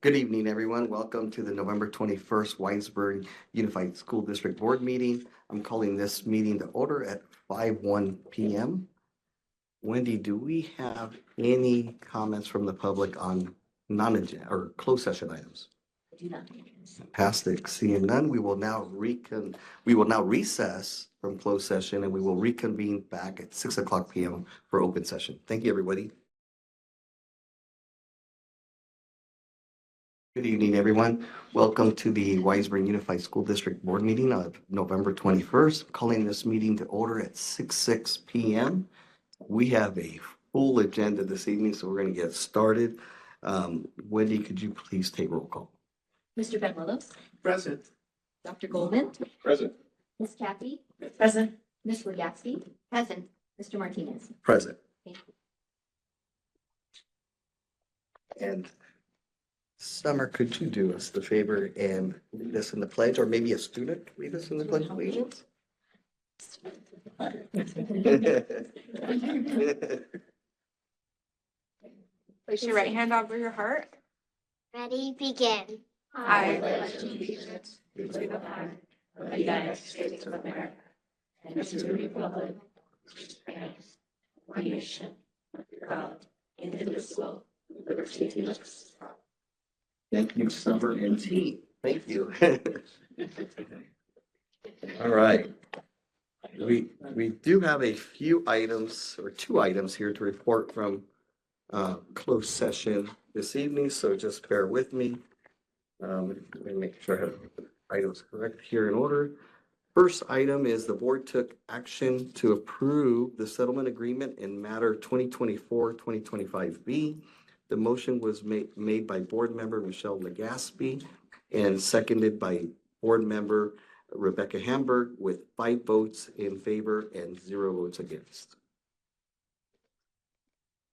Good evening, everyone. Welcome to the November 21st Winesburg Unified School District Board meeting. I'm calling this meeting to order at 5:01 p.m. Wendy, do we have any comments from the public on non-agenda or closed session items? I do not. Fantastic. Seeing none, we will now recess from closed session and we will reconvene back at 6:00 p.m. for open session. Thank you, everybody. Good evening, everyone. Welcome to the Winesburg Unified School District Board meeting of November 21st. Calling this meeting to order at 6:06 p.m. We have a full agenda this evening, so we're going to get started. Wendy, could you please take roll call? Mr. Ben Willows, Present. Dr. Goldman, Present. Ms. Kathy, Present. Ms. Legaspi, present, Mr. Martinez. Present. Thank you. And Summer, could you do us the favor and lead us in the pledge, or maybe a student lead us in the pledge of allegiance? Place your right hand over your heart. Ready, begin. I pledge allegiance to the flag of the United States of America and to the republic which stands one nation, under God, indivisible, with liberty and justice. Thank you, Summer and T. Thank you. All right. We do have a few items or two items here to report from closed session this evening, so just bear with me. Let me make sure I have the items correct here in order. First item is the board took action to approve the settlement agreement in matter 2024-2025B. The motion was made by board member Michelle Legaspi and seconded by board member Rebecca Hamburg with 5 votes in favor and 0 votes against.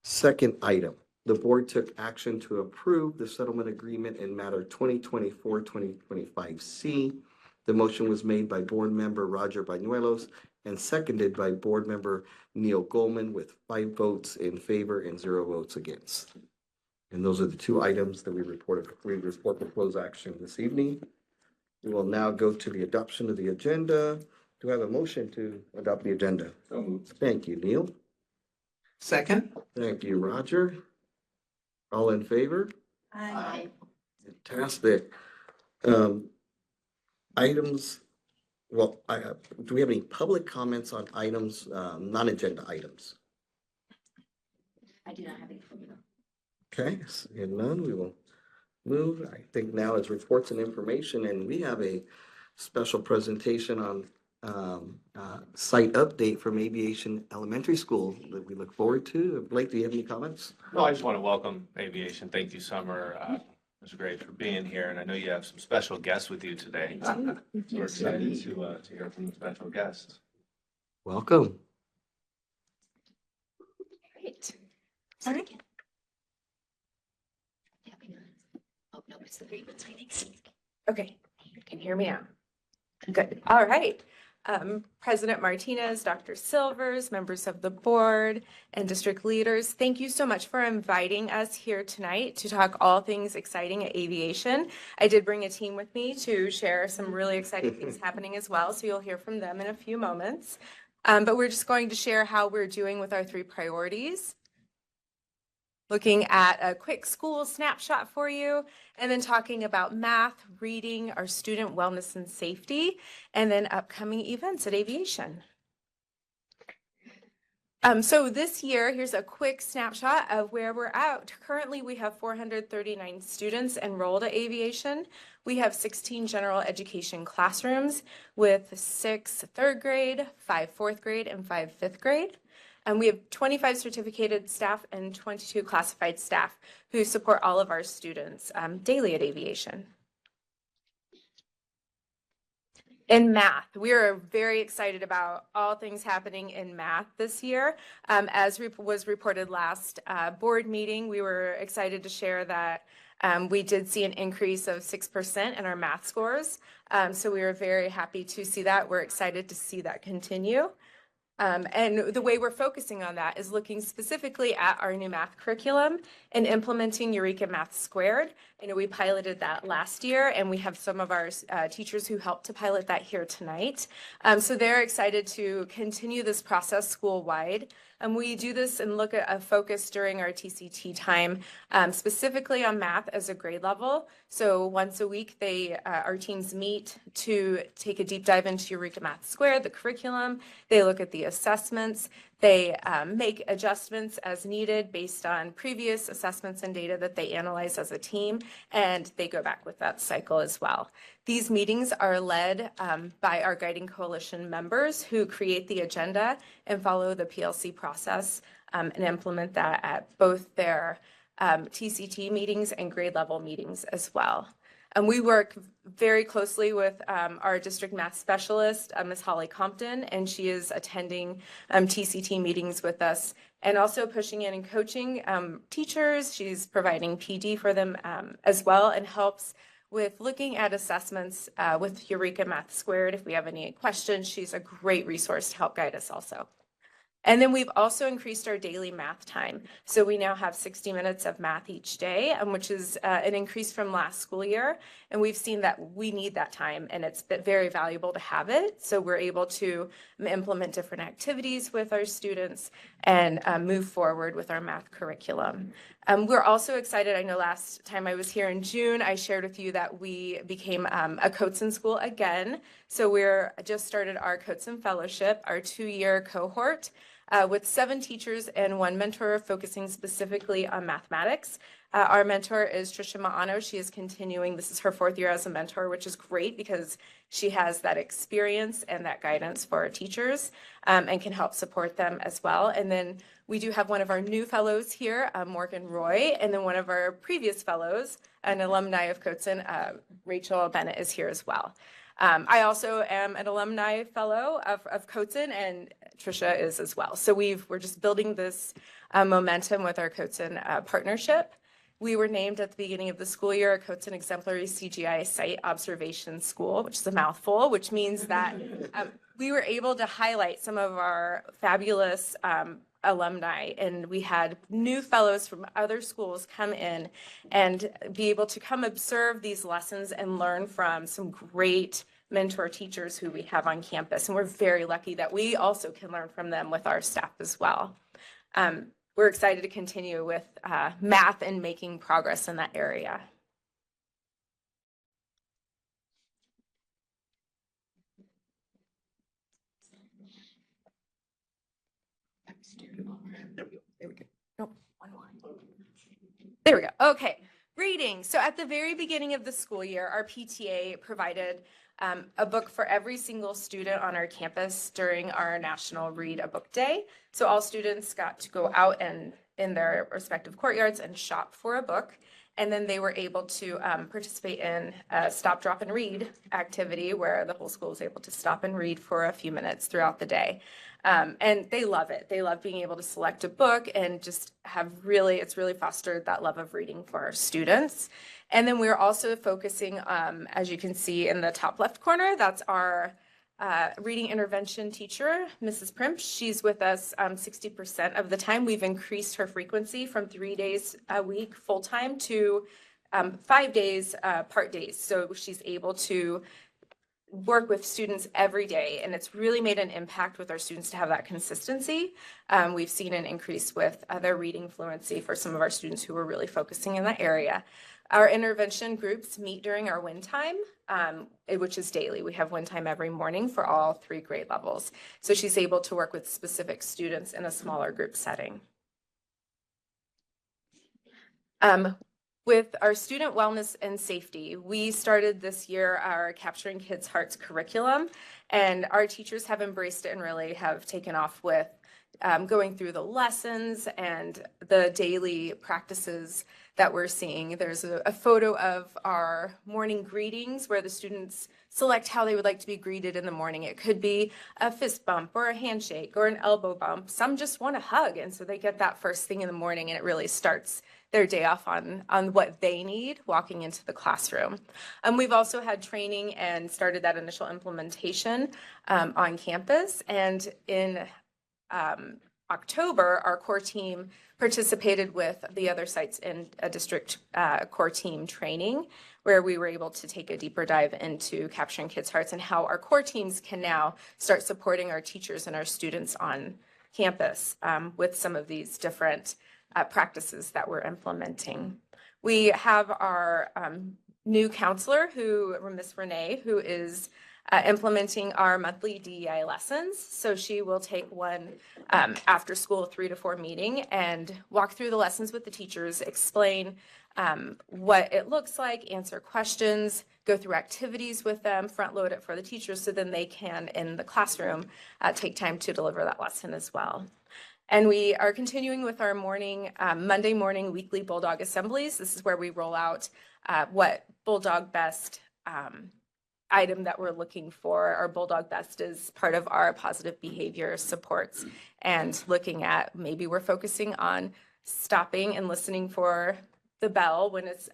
Second item, the board took action to approve the settlement agreement in matter 2024-2025C. The motion was made by board member Roger Bañuelos and seconded by board member Neil Goldman with 5 votes in favor and 0 votes against. And those are the two items that we report for closed action this evening. We will now go to the adoption of the agenda. Do I have a motion to adopt the agenda? So moved. Thank you, Neil. Second. Thank you, Roger. All in favor? Aye. Fantastic. Items, well, do we have any public comments on items, non-agenda items? I do not have any from you. Okay, seeing none, we will move. I think now is reports and information, and we have a special presentation on site update from Aviation Elementary School that we look forward to. Blake, do you have any comments? No, I just want to welcome Aviation. Thank you, Summer. It was great for being here, and I know you have some special guests with you today. We're excited to hear from the special guests. Welcome. Great. Sorry. Oh, no, it's the grievance meetings. Okay, you can hear me now. Good. All right. President Martinez, Dr. Silvers, members of the board, and district leaders, thank you so much for inviting us here tonight to talk all things exciting at Aviation. I did bring a team with me to share some really exciting things happening as well, so you'll hear from them in a few moments. But we're just going to share how we're doing with our 3 priorities. Looking at a quick school snapshot for you, and then talking about math, reading, our student wellness and safety, and then upcoming events at Aviation. So this year, here's a quick snapshot of where we're at. Currently, we have 439 students enrolled at Aviation. We have 16 general education classrooms with 6 3rd grade, 5 4th grade, and 5 5th grade. And we have 25 certificated staff and 22 classified staff who support all of our students daily at Aviation. In math, we are very excited about all things happening in math this year. As was reported last board meeting, we were excited to share that we did see an increase of 6% in our math scores. So we were very happy to see that. We're excited to see that continue. And the way we're focusing on that is looking specifically at our new math curriculum and implementing Eureka Math Squared. I know we piloted that last year, and we have some of our teachers who helped to pilot that here tonight. So they're excited to continue this process school-wide. We do this and look at a focus during our TCT time, specifically on math as a grade level. So once a week, our teams meet to take a deep dive into Eureka Math Squared, the curriculum. They look at the assessments. They make adjustments as needed based on previous assessments and data that they analyze as a team, and they go back with that cycle as well. These meetings are led by our Guiding Coalition members who create the agenda and follow the PLC process and implement that at both their TCT meetings and grade level meetings as well. We work very closely with our district math specialist, Ms. Holly Compton, and she is attending TCT meetings with us and also pushing in and coaching teachers. She's providing PD for them as well and helps with looking at assessments with Eureka Math Squared. If we have any questions, she's a great resource to help guide us also. And then we've also increased our daily math time. So we now have 60 minutes of math each day, which is an increase from last school year. And we've seen that we need that time, and it's been very valuable to have it. So we're able to implement different activities with our students and move forward with our math curriculum. We're also excited. I know last time I was here in June, I shared with you that we became a Coatson school again. So we're just started our Coatson Fellowship, our 2-year cohort. With 7 teachers and 1 mentor focusing specifically on mathematics. Our mentor is Trisha Maano. She is continuing. This is her 4th year as a mentor, which is great because she has that experience and that guidance for our teachers and can help support them as well. And then we do have one of our new fellows here, Morgan Roy, and then one of our previous fellows, an alumni of Coatson, Rachel Bennett, is here as well. I also am an alumni fellow of Coatson, and Trisha is as well. So we're just building this momentum with our Coatson partnership. We were named at the beginning of the school year a Coatson Exemplary CGI Site Observation School, which is a mouthful, which means that we were able to highlight some of our fabulous alumni, and we had new fellows from other schools come in and be able to come observe these lessons and learn from some great mentor teachers who we have on campus. And we're very lucky that we also can learn from them with our staff as well. We're excited to continue with math and making progress in that area. Nope, one more. There we go. Okay, reading. So at the very beginning of the school year, our PTA provided a book for every single student on our campus during our National Read a Book Day. So all students got to go out and in their respective courtyards and shop for a book. And then they were able to participate in a stop, drop, and read activity where the whole school was able to stop and read for a few minutes throughout the day. And they love it. They love being able to select a book and just it's really fostered that love of reading for our students. And then we're also focusing, as you can see in the top left corner, that's our reading intervention teacher, Mrs. Primp. She's with us 60% of the time. We've increased her frequency from 3 days a week full-time to 5 days part days. So she's able to work with students every day, and it's really made an impact with our students to have that consistency. We've seen an increase with their reading fluency for some of our students who are really focusing in that area. Our intervention groups meet during our WIN time, which is daily. We WIN time every morning for all 3 grade levels. So she's able to work with specific students in a smaller group setting. With our student wellness and safety, we started this year our Capturing Kids' Hearts curriculum, and our teachers have embraced it and really have taken off with going through the lessons and the daily practices that we're seeing. There's a photo of our morning greetings where the students select how they would like to be greeted in the morning. It could be a fist bump or a handshake or an elbow bump. Some just want a hug, and so they get that first thing in the morning, and it really starts their day off on what they need walking into the classroom. We've also had training and started that initial implementation on campus, and in October, our core team participated with the other sites in a district core team training, where we were able to take a deeper dive into capturing kids' hearts and how our core teams can now start supporting our teachers and our students on campus with some of these different practices that we're implementing. We have our new counselor, Miss Renee, who is implementing our monthly DEI lessons. So she will take one after school 3 to 4 meeting and walk through the lessons with the teachers, explain what it looks like, answer questions, go through activities with them, front load it for the teachers so then they can, in the classroom, take time to deliver that lesson as well. And we are continuing with our Monday morning weekly Bulldog assemblies. This is where we roll out what Bulldog Best item that we're looking for. Our Bulldog Best is part of our positive behavior supports and looking at maybe we're focusing on stopping and listening for the bell when it's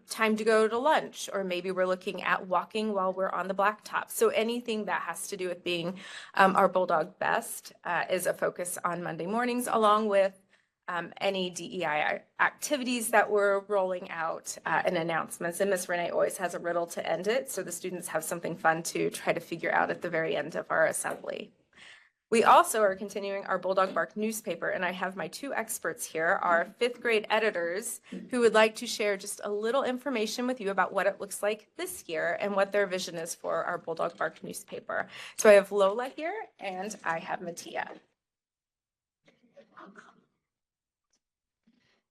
time to go to lunch, or maybe we're looking at walking while we're on the blacktop. So anything that has to do with being our Bulldog Best is a focus on Monday mornings, along with any DEI activities that we're rolling out and announcements. And Ms. Renee always has a riddle to end it, so the students have something fun to try to figure out at the very end of our assembly. We also are continuing our Bulldog Bark newspaper, and I have my 2 experts here, our 5th grade editors, who would like to share just a little information with you about what it looks like this year and what their vision is for our Bulldog Bark newspaper. So I have Lola here, and I have Mattia.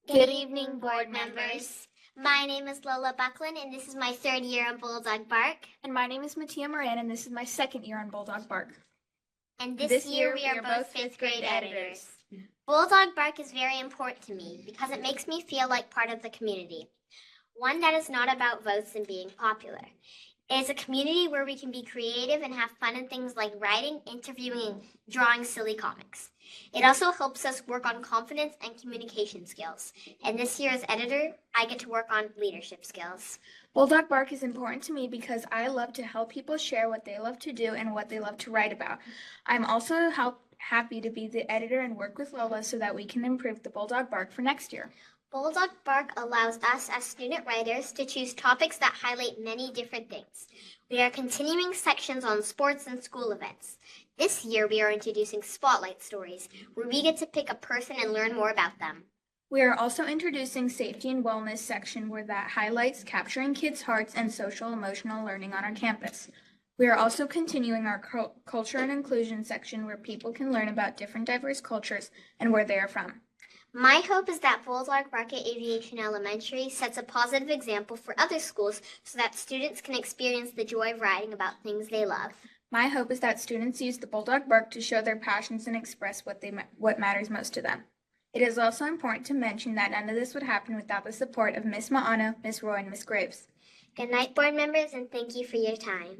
Good evening, board members. My name is Lola Buckland, and this is my 3rd year on Bulldog Bark. And my name is Mattia Moran, and this is my 2nd year on Bulldog Bark. And this year we are both 5th grade editors. Bulldog Bark is very important to me because it makes me feel like part of the community. One that is not about votes and being popular. It is a community where we can be creative and have fun in things like writing, interviewing, and drawing silly comics. It also helps us work on confidence and communication skills. And this year as editor, I get to work on leadership skills. Bulldog Bark is important to me because I love to help people share what they love to do and what they love to write about. I'm also happy to be the editor and work with Lola so that we can improve the Bulldog Bark for next year. Bulldog Bark allows us as student writers to choose topics that highlight many different things. We are continuing sections on sports and school events. This year we are introducing spotlight stories, where we get to pick a person and learn more about them. We are also introducing safety and wellness section where that highlights capturing kids' hearts and social emotional learning on our campus. We are also continuing our culture and inclusion section where people can learn about different diverse cultures and where they are from. My hope is that Bulldog Bark at Aviation Elementary sets a positive example for other schools so that students can experience the joy of writing about things they love. My hope is that students use the Bulldog Bark to show their passions and express what matters most to them. It is also important to mention that none of this would happen without the support of Miss Maano, Miss Roy, and Miss Graves. Good night, board members, and thank you for your time.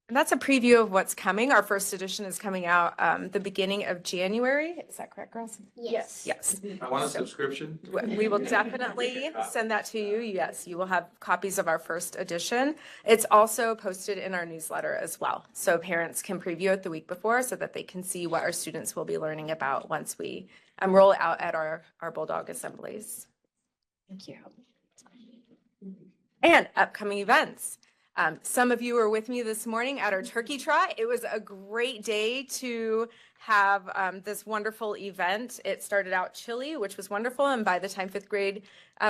And that's a preview of what's coming. Our first edition is coming out the beginning of January. Is that correct, girls? Yes. Yes. I want a subscription. We will definitely send that to you. Yes, you will have copies of our first edition. It's also posted in our newsletter as well. So parents can preview it the week before so that they can see what our students will be learning about once we roll it out at our Bulldog assemblies. Thank you. And upcoming events. Some of you were with me this morning at our turkey trot. It was a great day to have this wonderful event. It started out chilly, which was wonderful. And by the time 5th grade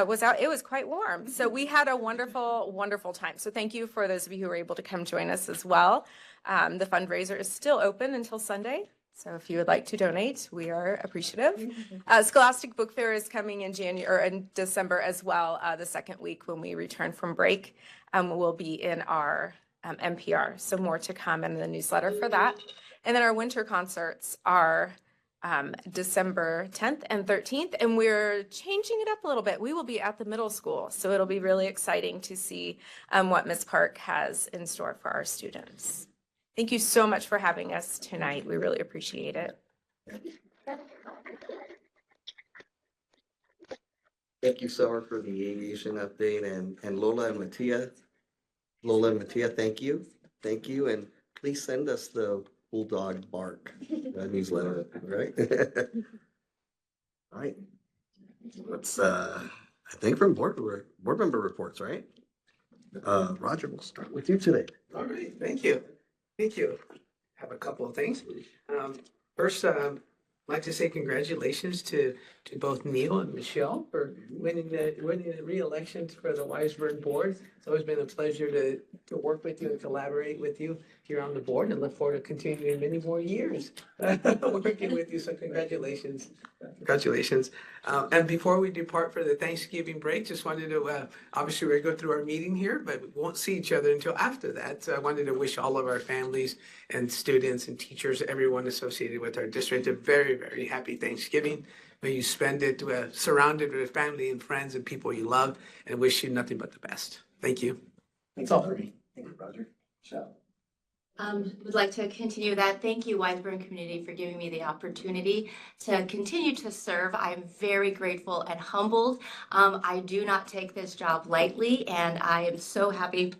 was out, it was quite warm. So we had a wonderful, wonderful time. So thank you for those of you who were able to come join us as well. The fundraiser is still open until Sunday. So if you would like to donate, we are appreciative. Scholastic Book Fair is coming in in December as well. The second week when we return from break will be in our NPR. So more to come in the newsletter for that. And then our winter concerts are December 10th and 13th, and we're changing it up a little bit. We will be at the middle school, so it'll be really exciting to see what Ms. Park has in store for our students. Thank you so much for having us tonight. We really appreciate it. Thank you, Summer, for the aviation update, and Lola and Mattia. Lola and Mattia, thank you. Thank you. And please send us the Bulldog Bark newsletter, right? All right. Let's, I think from board member reports, right? Roger, we'll start with you today. All right, thank you. Thank you. Have a couple of things. First, I'd like to say congratulations to both Neil and Michelle for winning the re-election for the Wiseburg Board. It's always been a pleasure to work with you and collaborate with you here on the board, and look forward to continuing many more years working with you. So congratulations. Congratulations. And before we depart for the Thanksgiving break, just wanted to, obviously we're going through our meeting here, but we won't see each other until after that. So I wanted to wish all of our families and students and teachers, everyone associated with our district, a very, very happy Thanksgiving. May you spend it surrounded with family and friends and people you love, and wish you nothing but the best. Thank you. That's all for me. Thank you, Roger. Michelle. Would like to continue that. Thank you, Wiseburg community, for giving me the opportunity to continue to serve. I am very grateful and humbled. I do not take this job lightly, and I am so happy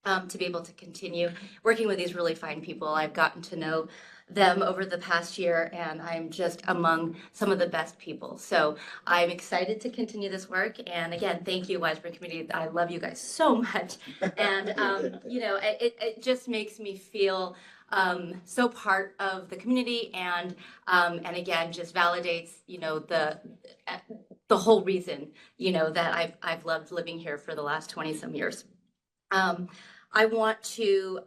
to be able to continue working with these really fine people. I've gotten to know them over the past year, and I'm just among some of the best people. So I'm excited to continue this work. And again, thank you, Wiseburg community. I love you guys so much. And, it just makes me feel so part of the community, and again, just validates, the whole reason, that I've loved living here for the last 20 some years. I want to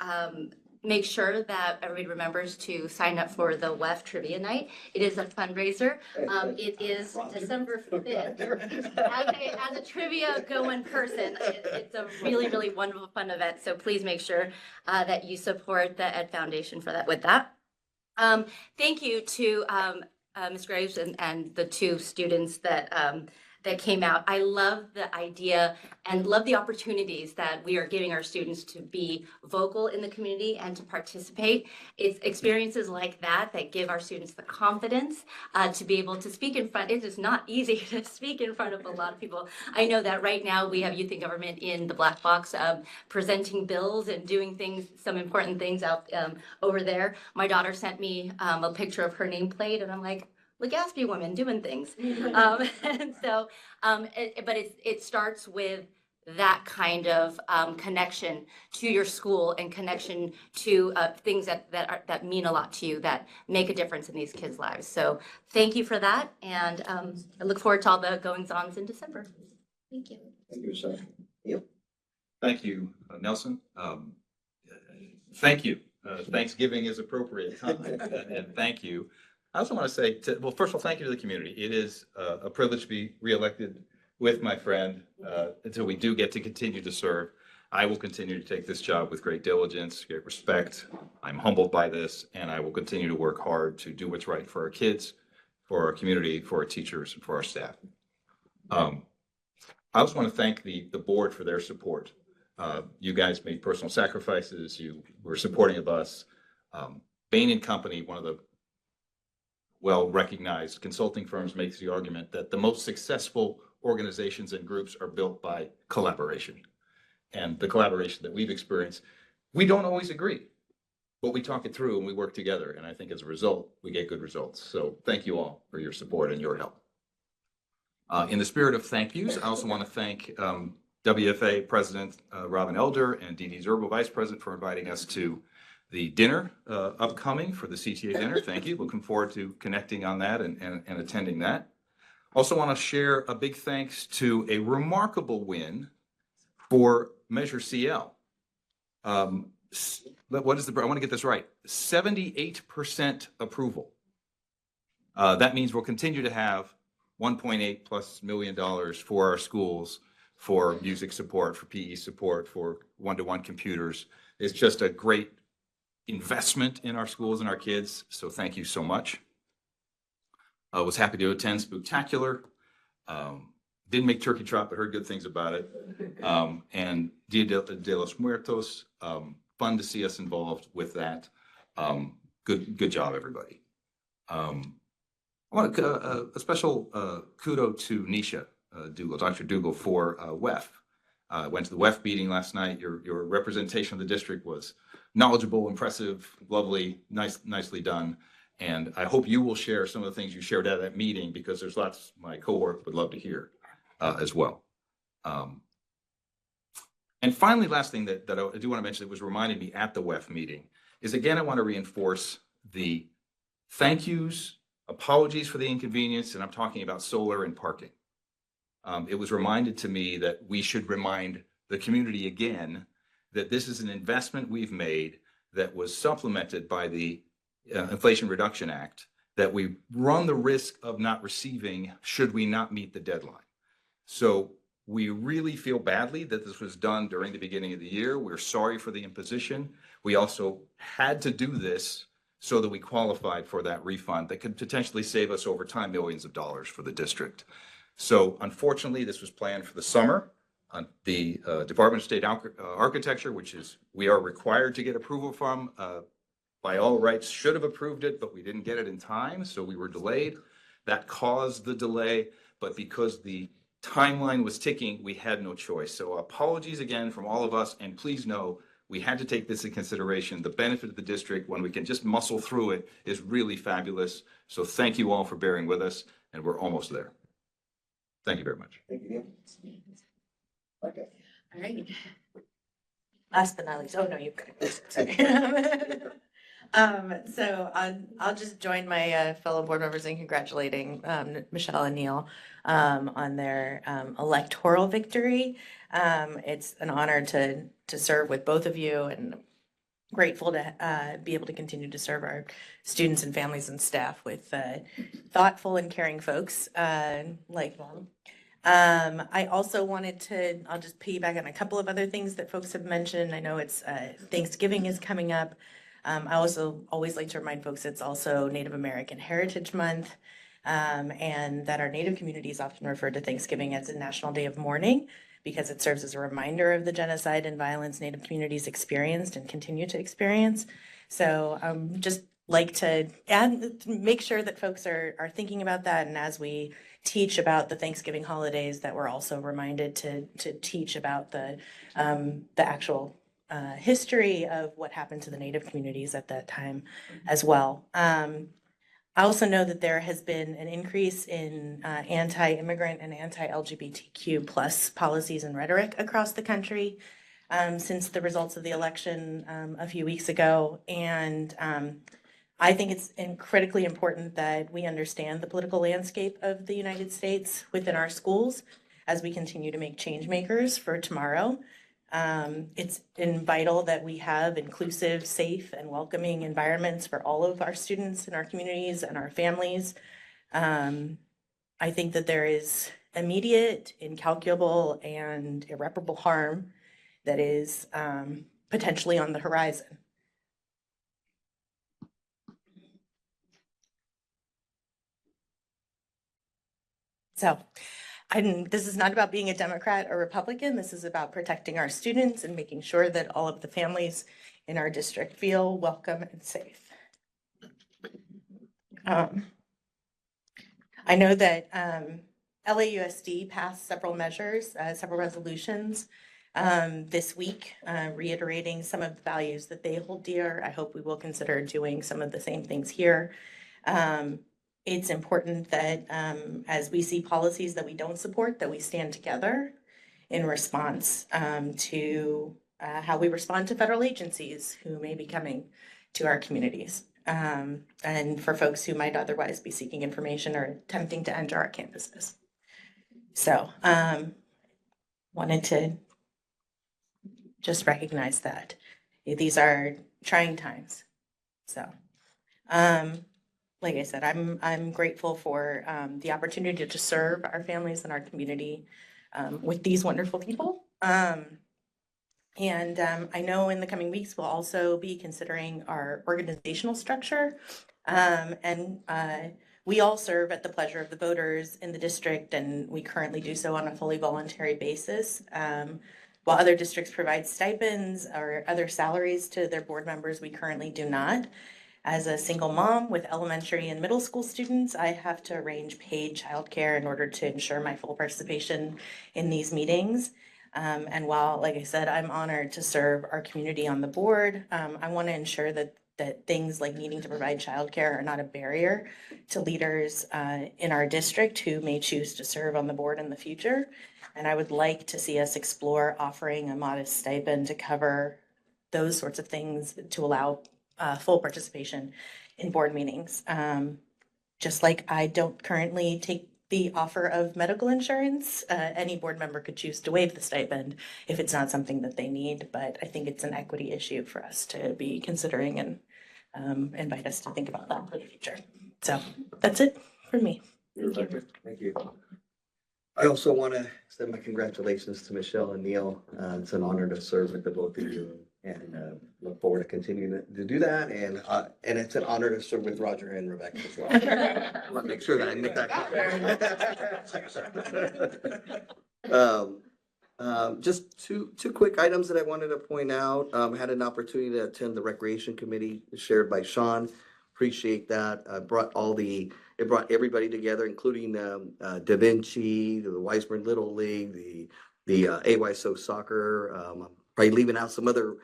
make sure that everybody remembers to sign up for the WEF Trivia Night. It is a fundraiser. It is December 5th. As a trivia go in person, it's a really, really wonderful, fun event. So please make sure that you support the Ed Foundation for that. With that, thank you to Ms. Graves and the two students that came out. I love the idea and love the opportunities that we are giving our students to be vocal in the community and to participate. It's experiences like that that give our students the confidence to be able to speak in front. It is not easy to speak in front of a lot of people. I know that right now we have youth in government in the black box, presenting bills and doing things, some important things out over there. My daughter sent me a picture of her nameplate, and I'm like, Legaspi woman doing things. And so, but it starts with that kind of connection to your school and connection to things that mean a lot to you, that make a difference in these kids' lives. So thank you for that. And I look forward to all the goings-ons in December. Thank you. Thank you, Michelle. Neil? Thank you, Nelson. Thank you. Thanksgiving is appropriate time, and thank you. I also want to say, well, first of all, thank you to the community. It is a privilege to be reelected with my friend until we do get to continue to serve. I will continue to take this job with great diligence, great respect. I'm humbled by this, and I will continue to work hard to do what's right for our kids, for our community, for our teachers, and for our staff. I also want to thank the board for their support. You guys made personal sacrifices. You were supporting of us. Bain & Company, one of the well-recognized consulting firms, makes the argument that the most successful organizations and groups are built by collaboration. And the collaboration that we've experienced, we don't always agree, but we talk it through and we work together. And I think as a result, we get good results. So thank you all for your support and your help. In the spirit of thank yous, I also want to thank WFA President Robin Elder and Dee Dee Zerbo, Vice President, for inviting us to the dinner upcoming for the CTA dinner. Thank you. Looking forward to connecting on that and attending that. Also want to share a big thanks to a remarkable win for Measure CL. What is I want to get this right. 78% approval. That means we'll continue to have $1.8+ million for our schools, for music support, for PE support, for one-to-one computers. It's just a great investment in our schools and our kids. So thank you so much. I was happy to attend Spooktacular. Didn't make turkey trot, but heard good things about it. And Dia de los Muertos, fun to see us involved with that. Good job, everybody. I want a special kudo to Nisha Dougal, Dr. Dougal, for WEF. I went to the WEF meeting last night. Your representation of the district was knowledgeable, impressive, lovely, nicely done. And I hope you will share some of the things you shared at that meeting, because there's lots my cohort would love to hear as well. And finally, last thing that I do want to mention that was reminded me at the WEF meeting is, again, I want to reinforce the thank yous, apologies for the inconvenience, and I'm talking about solar and parking. It was reminded to me that we should remind the community again that this is an investment we've made that was supplemented by the Inflation Reduction Act, that we run the risk of not receiving should we not meet the deadline. So we really feel badly that this was done during the beginning of the year. We're sorry for the imposition. We also had to do this so that we qualified for that refund that could potentially save us over time millions of dollars for the district. So unfortunately, this was planned for the summer. The Department of State Architecture, which is we are required to get approval from, by all rights should have approved it, but we didn't get it in time, so we were delayed. That caused the delay, but because the timeline was ticking, we had no choice. So apologies again from all of us, and please know we had to take this in consideration. The benefit of the district, when we can just muscle through it, is really fabulous. So thank you all for bearing with us, and we're almost there. Thank you very much. Thank you. Okay. All right. Last but not least, oh no, you've got it. Sorry. So I'll just join my fellow board members in congratulating Michelle and Neil on their electoral victory. It's an honor to serve with both of you, and grateful to be able to continue to serve our students and families and staff with thoughtful and caring folks like them. I also wanted to, I'll just piggyback on a couple of other things that folks have mentioned. I know it's Thanksgiving is coming up. I also always like to remind folks it's also Native American Heritage Month, and that our Native communities often refer to Thanksgiving as a National Day of Mourning, because it serves as a reminder of the genocide and violence Native communities experienced and continue to experience. So just like to make sure that folks are thinking about that, and as we teach about the Thanksgiving holidays, that we're also reminded to teach about the actual history of what happened to the Native communities at that time as well. I also know that there has been an increase in anti-immigrant and anti-LGBTQ plus policies and rhetoric across the country since the results of the election a few weeks ago. And I think it's critically important that we understand the political landscape of the United States within our schools as we continue to make change makers for tomorrow. It's vital that we have inclusive, safe, and welcoming environments for all of our students in our communities and our families. I think that there is immediate, incalculable, and irreparable harm that is potentially on the horizon. So, this is not about being a Democrat or Republican. This is about protecting our students and making sure that all of the families in our district feel welcome and safe. I know that LAUSD passed several measures, several resolutions this week, reiterating some of the values that they hold dear. I hope we will consider doing some of the same things here. It's important that as we see policies that we don't support, that we stand together in response to how we respond to federal agencies who may be coming to our communities, and for folks who might otherwise be seeking information or attempting to enter our campuses. So wanted to just recognize that these are trying times. So like I said, I'm grateful for the opportunity to serve our families and our community with these wonderful people. And I know in the coming weeks, we'll also be considering our organizational structure. And we all serve at the pleasure of the voters in the district, and we currently do so on a fully voluntary basis. While other districts provide stipends or other salaries to their board members, we currently do not. As a single mom with elementary and middle school students, I have to arrange paid childcare in order to ensure my full participation in these meetings. And while, like I said, I'm honored to serve our community on the board, I want to ensure that things like needing to provide childcare are not a barrier to leaders in our district who may choose to serve on the board in the future. And I would like to see us explore offering a modest stipend to cover those sorts of things to allow full participation in board meetings. Just like I don't currently take the offer of medical insurance, any board member could choose to waive the stipend if it's not something that they need. But I think it's an equity issue for us to be considering and invite us to think about that for the future. So that's it for me. Thank you. I also want to extend my congratulations to Michelle and Neil. It's an honor to serve with the both of you and look forward to continuing to do that. And it's an honor to serve with Roger and Rebecca as well. I want to make sure that I make that clear. Just two quick items that I wanted to point out. Had an opportunity to attend the Recreation Committee shared by Sean. Appreciate that. It brought everybody together, including Da Vinci, the Weisburn Little League, the AYSO soccer. Probably leaving out some other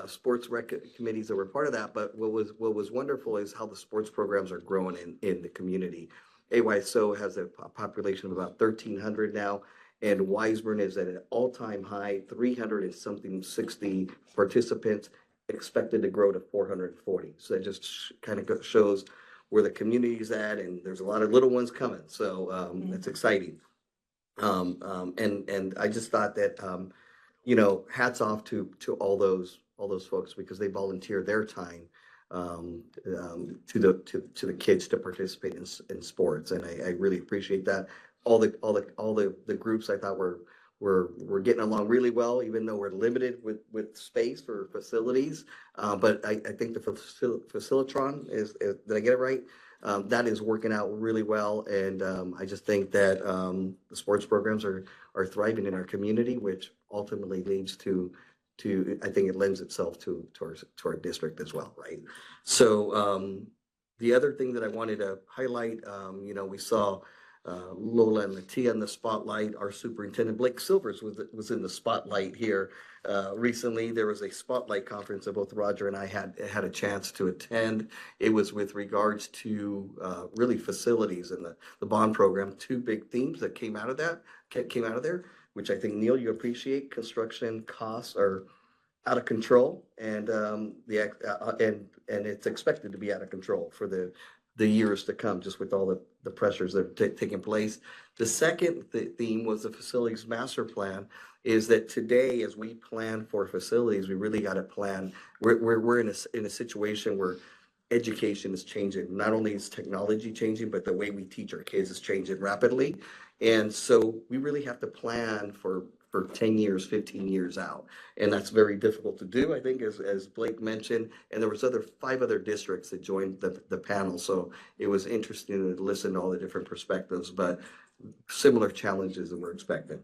sports rec committees that were part of that. But what was wonderful is how the sports programs are growing in the community. AYSO has a population of about 1,300 now, and Weisburn is at an all-time high, 300 and something 60 participants, expected to grow to 440. So that just kind of shows where the community is at, and there's a lot of little ones coming. So it's exciting. And I just thought that hats off to all those folks, because they volunteer their time to the kids to participate in sports, and I really appreciate that. All the groups I thought we're getting along really well, even though we're limited with space for facilities. But I think the Facilitron did I get it right? That is working out really well, and I just think that the sports programs are thriving in our community, which ultimately leads to I think it lends itself to our district as well, right? So the other thing that I wanted to highlight, we saw Lola and Latia in the spotlight. Our superintendent Blake Silvers was in the spotlight here recently. There was a spotlight conference that both Roger and I had a chance to attend. It was with regards to really facilities and the bond program. Two big themes that came out of there, which I think, Neil, you appreciate. Construction costs are out of control, and it's expected to be out of control for the years to come, just with all the pressures that are taking place. The second theme was the facilities master plan. Is that today, as we plan for facilities, we really got to plan. We're in a situation where education is changing. Not only is technology changing, but the way we teach our kids is changing rapidly. And so we really have to plan for 10 years, 15 years out. And that's very difficult to do, I think, as Blake mentioned. And there was 5 other districts that joined the panel. So it was interesting to listen to all the different perspectives, but similar challenges that we're expecting.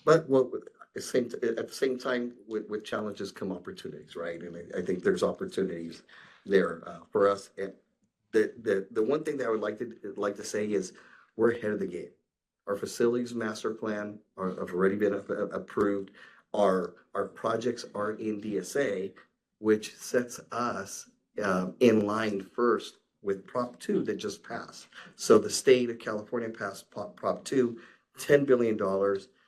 But at the same time, with challenges come opportunities, right? And I think there's opportunities there for us. And the one thing that I would like to say is we're ahead of the game. Our facilities master plan have already been approved. Our projects are in DSA, which sets us in line first with Prop 2 that just passed. So the state of California passed Prop 2, $10 billion.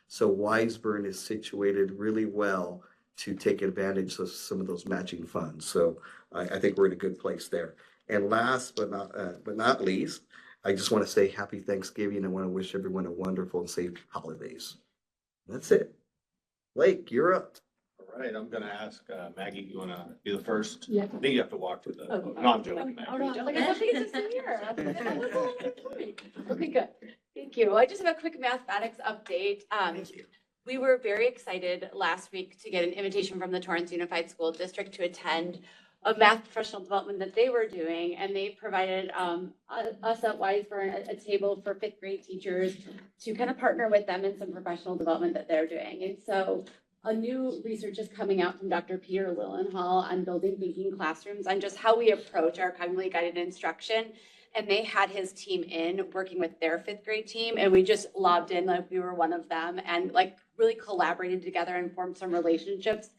So Weisburn is situated really well to take advantage of some of those matching funds. So I think we're in a good place there. And last but not least, I just want to say happy Thanksgiving. I want to wish everyone a wonderful and safe holidays. That's it. Blake, you're up. All right, I'm gonna ask Maggie, you wanna be the first? Yeah. I think you have to walk to the, Oh. no, I'm joking, Oh, Maggie. no, like, I think it's just here. Okay, good. Thank you. I just have a quick mathematics update. We were very excited last week to get an invitation from the Torrance Unified School District to attend a math professional development that they were doing. And they provided us at Weisburn a table for 5th grade teachers to kind of partner with them in some professional development that they're doing. And so a new research is coming out from Dr. Peter Lillenhall on building thinking classrooms, on just how we approach our cognitively guided instruction. and they had his team in working with their 5th grade team, and we just lobbed in like we were one of them, and like really collaborated together and formed some relationships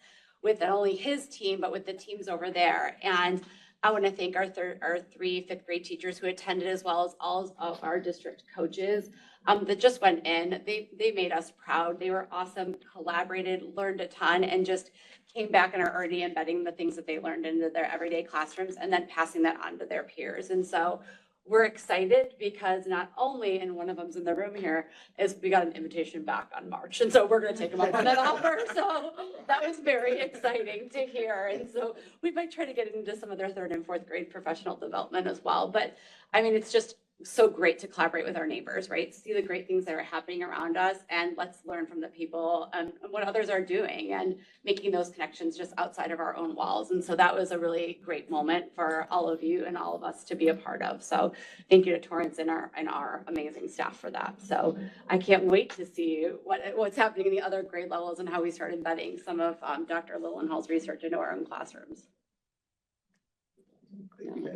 with not only his team, but with the teams over there. And I want to thank our 3 5th grade teachers who attended, as well as all of our district coaches that just went in. They made us proud. They were awesome, collaborated, learned a ton, and just came back and are already embedding the things that they learned into their everyday classrooms and then passing that on to their peers. And so we're excited because not only, and one of them's in the room here, is we got an invitation back on March. And so we're going to take them up on that offer. So that was very exciting to hear. And so we might try to get into some of their 3rd and 4th grade professional development as well. But I mean, it's just so great to collaborate with our neighbors, right? See the great things that are happening around us, and let's learn from the people and what others are doing and making those connections just outside of our own walls. And so that was a really great moment for all of you and all of us to be a part of. So thank you to Torrance and our amazing staff for that. So I can't wait to see what's happening in the other grade levels and how we start embedding some of Dr. Lillenhall's research into our own classrooms.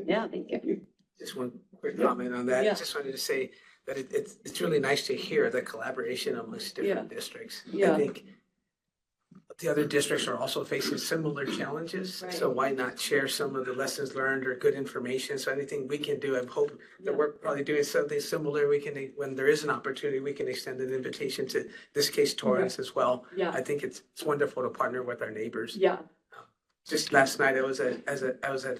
Yeah, thank you. Just one quick comment on that. Yeah. Just wanted to say that it's really nice to hear the collaboration amongst different districts. Yeah. I think the other districts are also facing similar challenges. Right. So why not share some of the lessons learned or good information? So anything we can do, I hope that we're probably doing something similar. We can, when there is an opportunity, we can extend an invitation to this case Torrance as well. Yeah. I think it's wonderful to partner with our neighbors. Yeah. Just last night, I was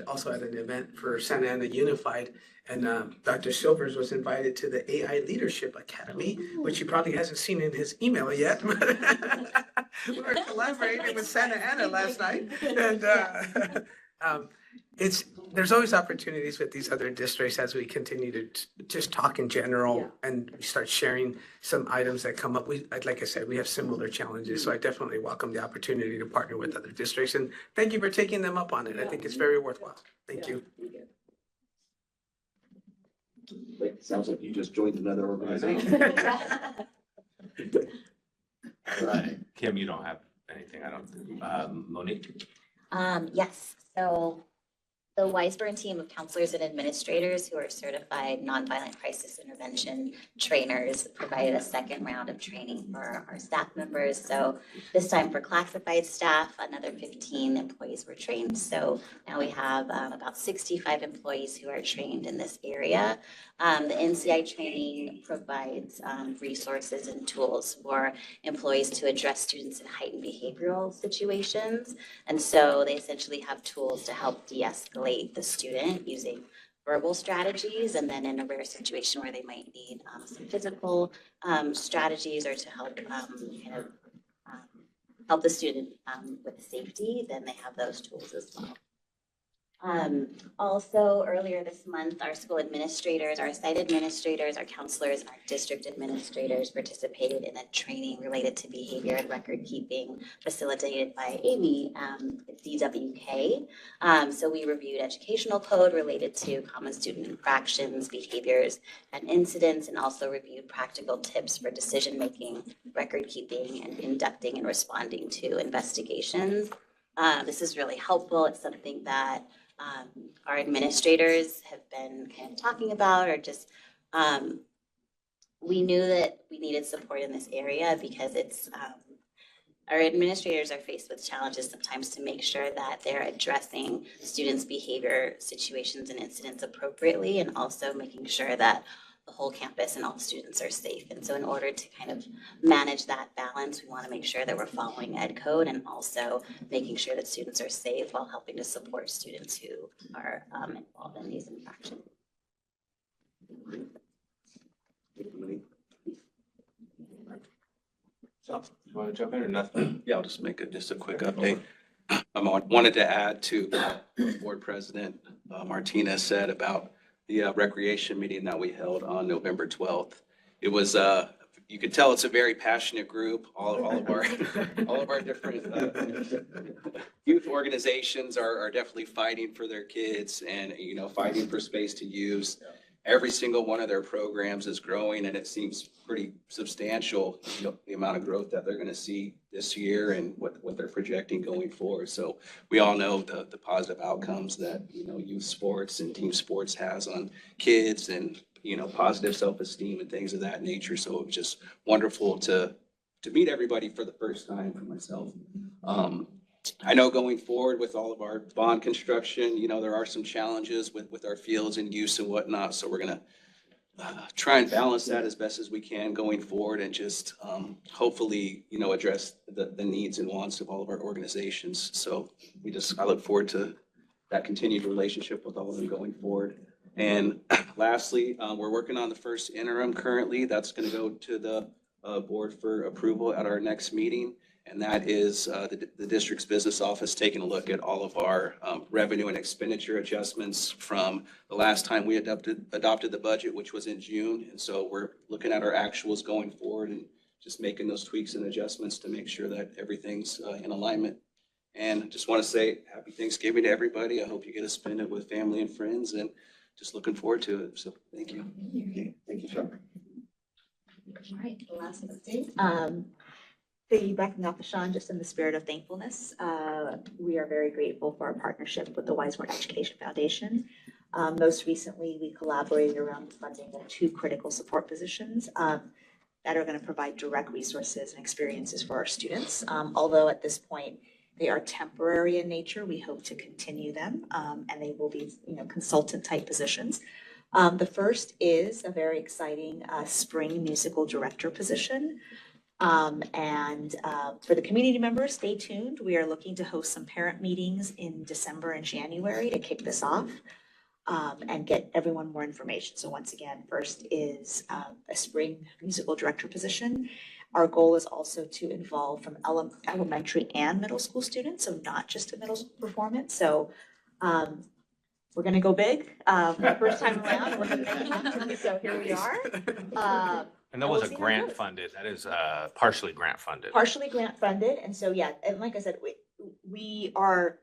also at an event for Santa Ana Unified, and Dr. Silvers was invited to the AI Leadership Academy, which he probably hasn't seen in his email yet. We were collaborating with Santa Ana last night, and there's always opportunities with these other districts as we continue to just talk in general and we start sharing some items that come up. Like I said, we have similar challenges, so I definitely welcome the opportunity to partner with other districts. And thank you for taking them up on it. I think it's very worthwhile. Thank you. Wait, sounds like you just joined another organization. All right. Kim, you don't have anything, I don't, Monique? Yes, so the Weisburn team of counselors and administrators who are certified nonviolent crisis intervention trainers provided a 2nd round of training for our staff members. So this time for classified staff, another 15 employees were trained. So now we have about 65 employees who are trained in this area. The NCI training provides resources and tools for employees to address students in heightened behavioral situations. And so they essentially have tools to help de-escalate the student using verbal strategies, and then in a rare situation where they might need some physical strategies or to help help the student with safety, then they have those tools as well. Also, earlier this month, our school administrators, our site administrators, our counselors, and our district administrators participated in a training related to behavior and record keeping facilitated by Amy at DWK. So we reviewed educational code related to common student infractions, behaviors, and incidents, and also reviewed practical tips for decision-making, record keeping, and conducting and responding to investigations. This is really helpful. It's something that our administrators have been kind of talking about, or just we knew that we needed support in this area because it's our administrators are faced with challenges sometimes to make sure that they're addressing students' behavior situations and incidents appropriately, and also making sure that the whole campus and all students are safe. And so in order to kind of manage that balance, we want to make sure that we're following ed code and also making sure that students are safe while helping to support students who are involved in these infractions. So, you want to jump in or nothing? Yeah, I'll just make just a quick update. I wanted to add to what Board President Martinez said about the recreation meeting that we held on November 12th. It was, you could tell it's a very passionate group. All of our different youth organizations are definitely fighting for their kids and, fighting for space to use. every single one of their programs is growing, and it seems pretty substantial, the amount of growth that they're going to see this year and what they're projecting going forward. So we all know the positive outcomes that, youth sports and team sports has on kids and, positive self-esteem and things of that nature. So it's just wonderful to meet everybody for the first time for myself. I know going forward with all of our bond construction, there are some challenges with our fields and use and whatnot. So we're gonna try and balance that as best as we can going forward and just hopefully, address the needs and wants of all of our organizations. So I look forward to that continued relationship with all of them going forward. And lastly, we're working on the first interim currently. That's gonna go to the board for approval at our next meeting. And that is the district's business office taking a look at all of our revenue and expenditure adjustments from the last time we adopted the budget, which was in June. And so we're looking at our actuals going forward and just making those tweaks and adjustments to make sure that everything's in alignment. And just want to say happy Thanksgiving to everybody. I hope you get to spend it with family and friends, and just looking forward to it. So thank you. Thank you, Sean. All right, the last update. Piggybacking off of Sean, just in the spirit of thankfulness, we are very grateful for our partnership with the Wiseword Education Foundation. Most recently, we collaborated around the funding of 2 critical support positions that are going to provide direct resources and experiences for our students. Although at this point, they are temporary in nature, we hope to continue them, and they will be, consultant type positions. The first is a very exciting spring musical director position. For the community members, stay tuned. We are looking to host some parent meetings in December and January to kick this off and get everyone more information. So once again, first is a spring musical director position. Our goal is also to involve from elementary and middle school students, so not just a middle school performance. So we're going to go big. First time around, we're going to so here we are. And that was a grant funded, that is partially grant funded. Partially grant funded, and so, yeah, and like I said, we are,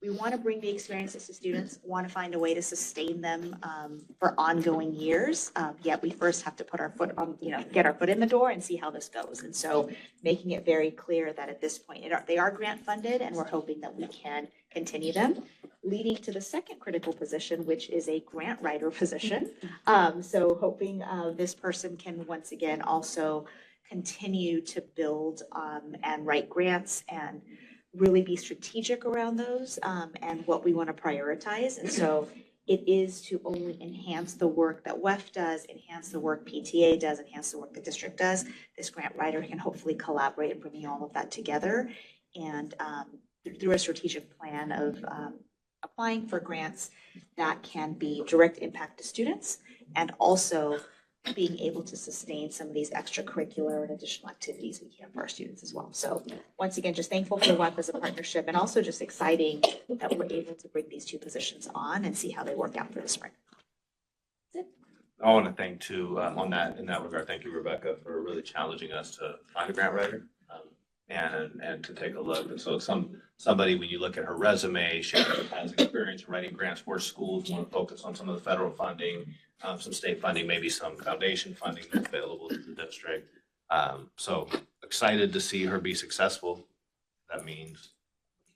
we want to bring the experiences to students, want to find a way to sustain them for ongoing years. Yet we first have to put our foot on, get our foot in the door and see how this goes. And so making it very clear that at this point, they are grant funded, and we're hoping that we can continue them. Leading to the second critical position, which is a grant writer position. So hoping this person can once again also continue to build and write grants and really be strategic around those and what we want to prioritize. And so it is to only enhance the work that WEF does, enhance the work PTA does, enhance the work the district does. This grant writer can hopefully collaborate in bringing all of that together and through a strategic plan of applying for grants that can be direct impact to students and also being able to sustain some of these extracurricular and additional activities we can for our students as well. So once again, just thankful for WEF as a partnership and also just exciting that we're able to bring these 2 positions on and see how they work out for the spring. I want to thank too, in that regard, thank you, Rebecca, for really challenging us to find a grant writer and to take a look. And so somebody, when you look at her resume, she has experience writing grants for schools, want to focus on some of the federal funding, some state funding, maybe some foundation funding that's available to the district. So excited to see her be successful. That means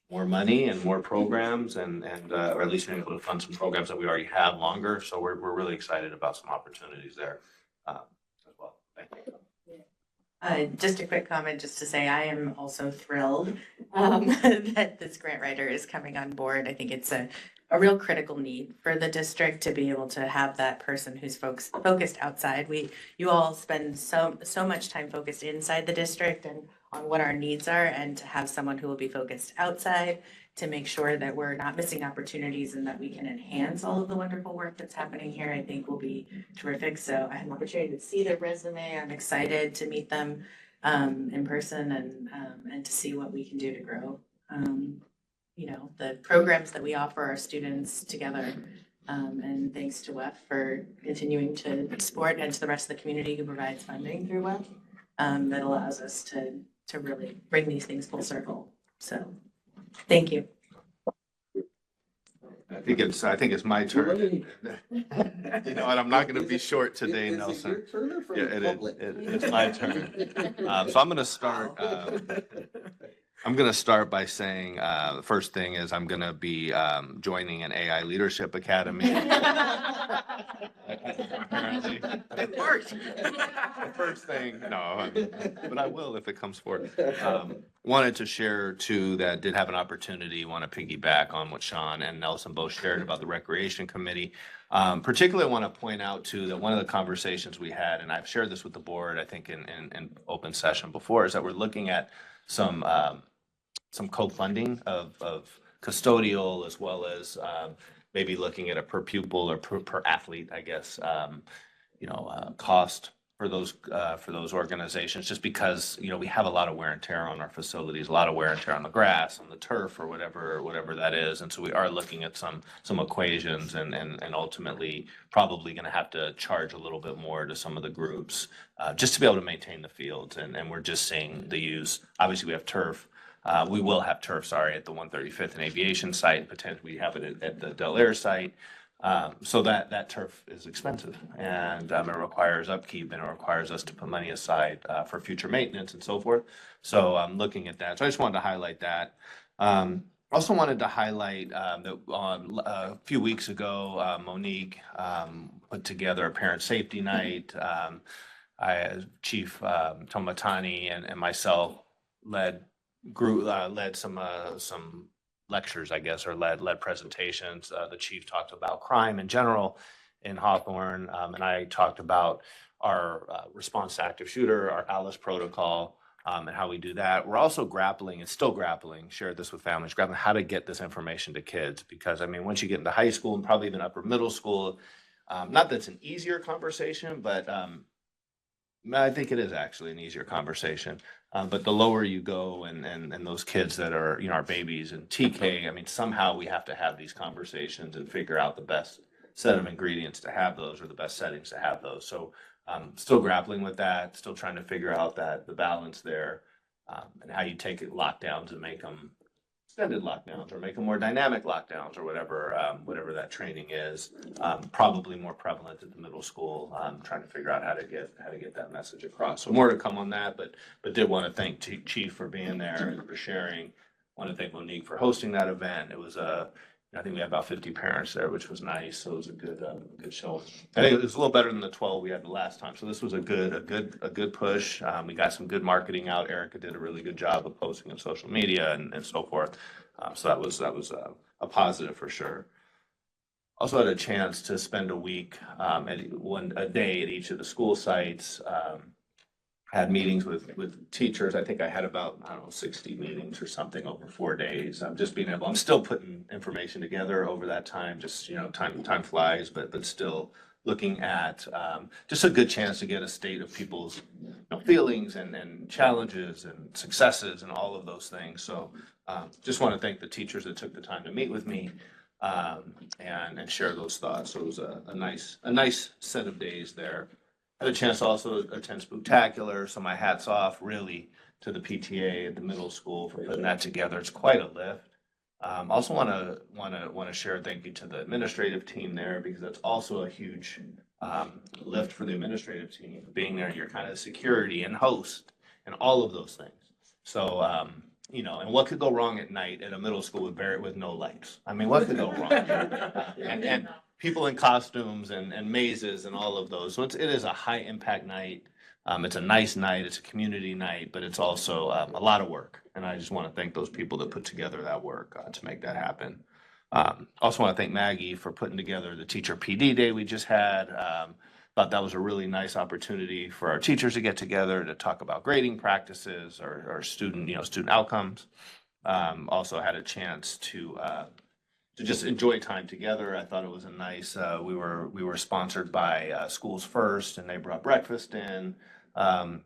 more money and more programs and or at least being able to fund some programs that we already have longer. So we're really excited about some opportunities there as well. Thank you. Just a quick comment, just to say I am also thrilled that this grant writer is coming on board. I think it's a real critical need for the district to be able to have that person who's focused outside. You all spend so much time focused inside the district and on what our needs are, and to have someone who will be focused outside to make sure that we're not missing opportunities and that we can enhance all of the wonderful work that's happening here, I think will be terrific. So I had an opportunity to see their resume. I'm excited to meet them in person and to see what we can do to grow, the programs that we offer our students together. And thanks to WEF for continuing to support, and to the rest of the community who provides funding through WEF that allows us to really bring these things full circle. So thank you. I think it's my turn. You know what, I'm not gonna be short today, Nelson. Yeah, it's my turn. So I'm gonna start by saying, the first thing is I'm gonna be, joining an AI Leadership Academy. Apparently. It worked. First thing, no, but I will if it comes forward. Wanted to share too, that did have an opportunity, want to piggyback on what Sean and Nelson both shared about the Recreation Committee. Particularly want to point out too, that one of the conversations we had, and I've shared this with the board, I think in open session before, is that we're looking at some co-funding of custodial as well as, maybe looking at a per pupil or per athlete, I guess, cost for those organizations, just because, we have a lot of wear and tear on our facilities, a lot of wear and tear on the grass, on the turf, or whatever that is. And so we are looking at some equations and ultimately probably going to have to charge a little bit more to some of the groups, just to be able to maintain the fields. And we're just seeing the use. Obviously, we have turf. We will have turf, sorry, at the 135th and Aviation site, potentially we have it at the Del Air site. So that turf is expensive, and it requires upkeep, and it requires us to put money aside for future maintenance and so forth. So I'm looking at that. So I just wanted to highlight that. Also wanted to highlight that on a few weeks ago, Monique put together a parent safety night. Chief Tomatani and myself led some lectures, I guess, or led presentations. The chief talked about crime in general in Hawthorne, and I talked about our response to active shooter, our ALICE protocol, and how we do that. We're also grappling, and still grappling, shared this with families, grappling how to get this information to kids. Because, once you get into high school and probably even upper middle school, not that it's an easier conversation, but I think it is actually an easier conversation. But the lower you go and those kids that are, our babies and TK, somehow we have to have these conversations and figure out the best set of ingredients to have those, or the best settings to have those. So still grappling with that, still trying to figure out the balance there, and how you take lockdowns and make them extended lockdowns, or make them more dynamic lockdowns, or whatever that training is. Probably more prevalent at the middle school, trying to figure out how to get that message across. So more to come on that, but did want to thank Chief for being there and for sharing. Want to thank Monique for hosting that event. It was I think we had about 50 parents there, which was nice. So it was a good show. I think it was a little better than the 12 we had the last time. So this was a good push. We got some good marketing out. Erica did a really good job of posting on social media and so forth. So that was a positive for sure. Also had a chance to spend a week, a day at each of the school sites. Had meetings with teachers. I think I had about, 60 meetings or something over 4 days. I'm still putting information together over that time, just, time flies, but still looking at, just a good chance to get a state of people's feelings and challenges and successes and all of those things. So just want to thank the teachers that took the time to meet with me and share those thoughts. So it was a nice set of days there. Had a chance to also attend Spooktacular, so my hat's off really to the PTA at the middle school for putting that together. It's quite a lift. Also want to share a thank you to the administrative team there, because that's also a huge lift for the administrative team. Being there, you're kind of security and host and all of those things. So and what could go wrong at night at a middle school with no lights? What could go wrong? and people in costumes and mazes and all of those. So it is a high impact night. It's a nice night. It's a community night, but it's also a lot of work. And I just want to thank those people that put together that work to make that happen. Also want to thank Maggie for putting together the teacher PD day we just had. Thought that was a really nice opportunity for our teachers to get together to talk about grading practices or student outcomes. Also had a chance to just enjoy time together. I thought it was a nice, we were sponsored by Schools First, and they brought breakfast in.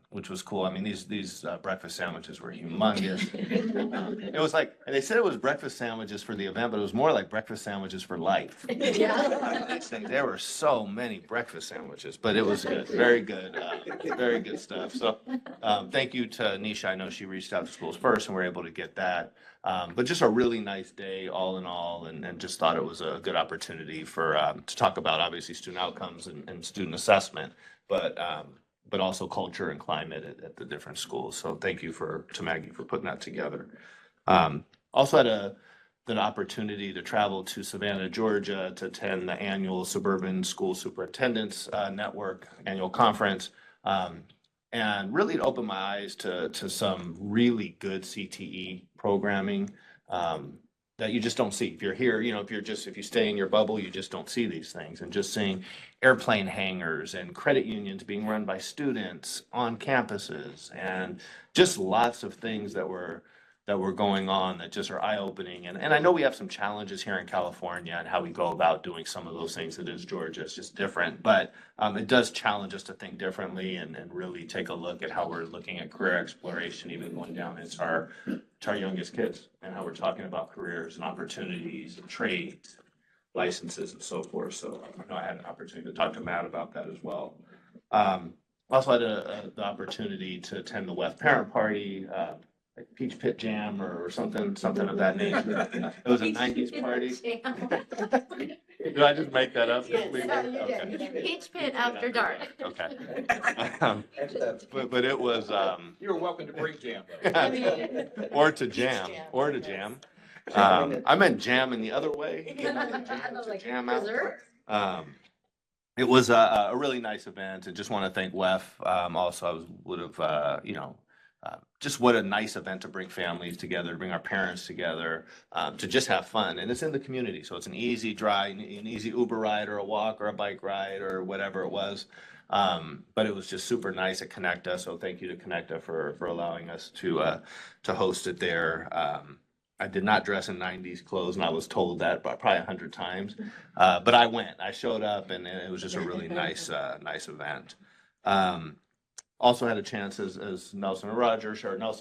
which was cool. I mean, these breakfast sandwiches were humongous. It was like, and they said it was breakfast sandwiches for the event, but it was more like breakfast sandwiches for life. There were so many breakfast sandwiches, but it was good, very good stuff. So thank you to Nisha. I know she reached out to schools first and we were able to get that. But just a really nice day all in all, and just thought it was a good opportunity for to talk about obviously student outcomes and student assessment, but also culture and climate at the different schools. So thank you to Maggie for putting that together. Also had an opportunity to travel to Savannah, Georgia to attend the annual Suburban School Superintendents Network annual conference. And really it opened my eyes to some really good CTE programming that you just don't see. If you're here, if you stay in your bubble, you just don't see these things. And just seeing airplane hangars and credit unions being run by students on campuses, and just lots of things that were going on that just are eye-opening. And I know we have some challenges here in California and how we go about doing some of those things. It is Georgia, it's just different. But it does challenge us to think differently and really take a look at how we're looking at career exploration, even going down into our youngest kids, and how we're talking about careers and opportunities and trades, licenses and so forth. So I know I had an opportunity to talk to Matt about that as well. Also had the opportunity to attend the WEF parent party, like Peach Pit Jam or something of that nature. It was a 90s party. Did I just make that up? Okay. Peach Pit after dark. Okay. But it was, You're welcome to bring jam. or to jam. I meant jam in the other way. Jam out. It was a really nice event, and just want to thank WEF. Also, just what a nice event to bring families together, to bring our parents together, to just have fun. And it's in the community, so it's an easy drive, an easy Uber ride or a walk or a bike ride or whatever it was. But it was just super nice at Connecta, so thank you to Connecta for allowing us to host it there. I did not dress in 90s clothes, and I was told that probably 100 times. But I went. I showed up, and it was just a really nice event. Also had a chance, as Nelson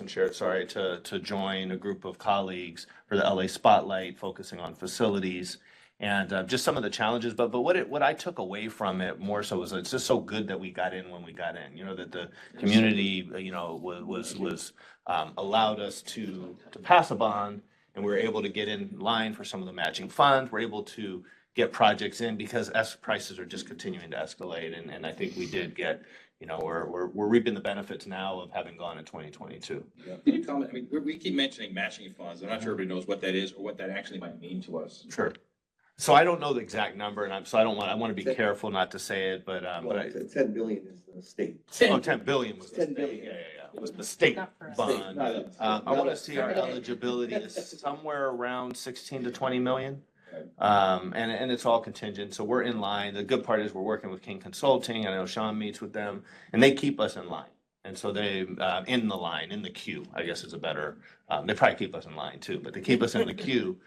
shared, to join a group of colleagues for the LA Spotlight, focusing on facilities and just some of the challenges. But what I took away from it more so was it's just so good that we got in when we got in. That the community, was allowed us to pass a bond, and we were able to get in line for some of the matching funds. We're able to get projects in because prices are just continuing to escalate, and I think we did get. We're reaping the benefits now of having gone in 2022. Yeah. Can you comment? I mean, we keep mentioning matching funds. I'm not sure everybody knows what that is or what that actually might mean to us. Sure. So I don't know the exact number, and I want to be careful not to say it, but 10 billion is the state. 10 billion was the 10 state. billion. Yeah. It was the state bond. I want to see our eligibility is somewhere around 16 to 20 million. And it's all contingent, so we're in line. The good part is we're working with King Consulting. I know Sean meets with them, and they keep us in line. And so they in the queue, I guess is a better. They probably keep us in line too, but they keep us in the queue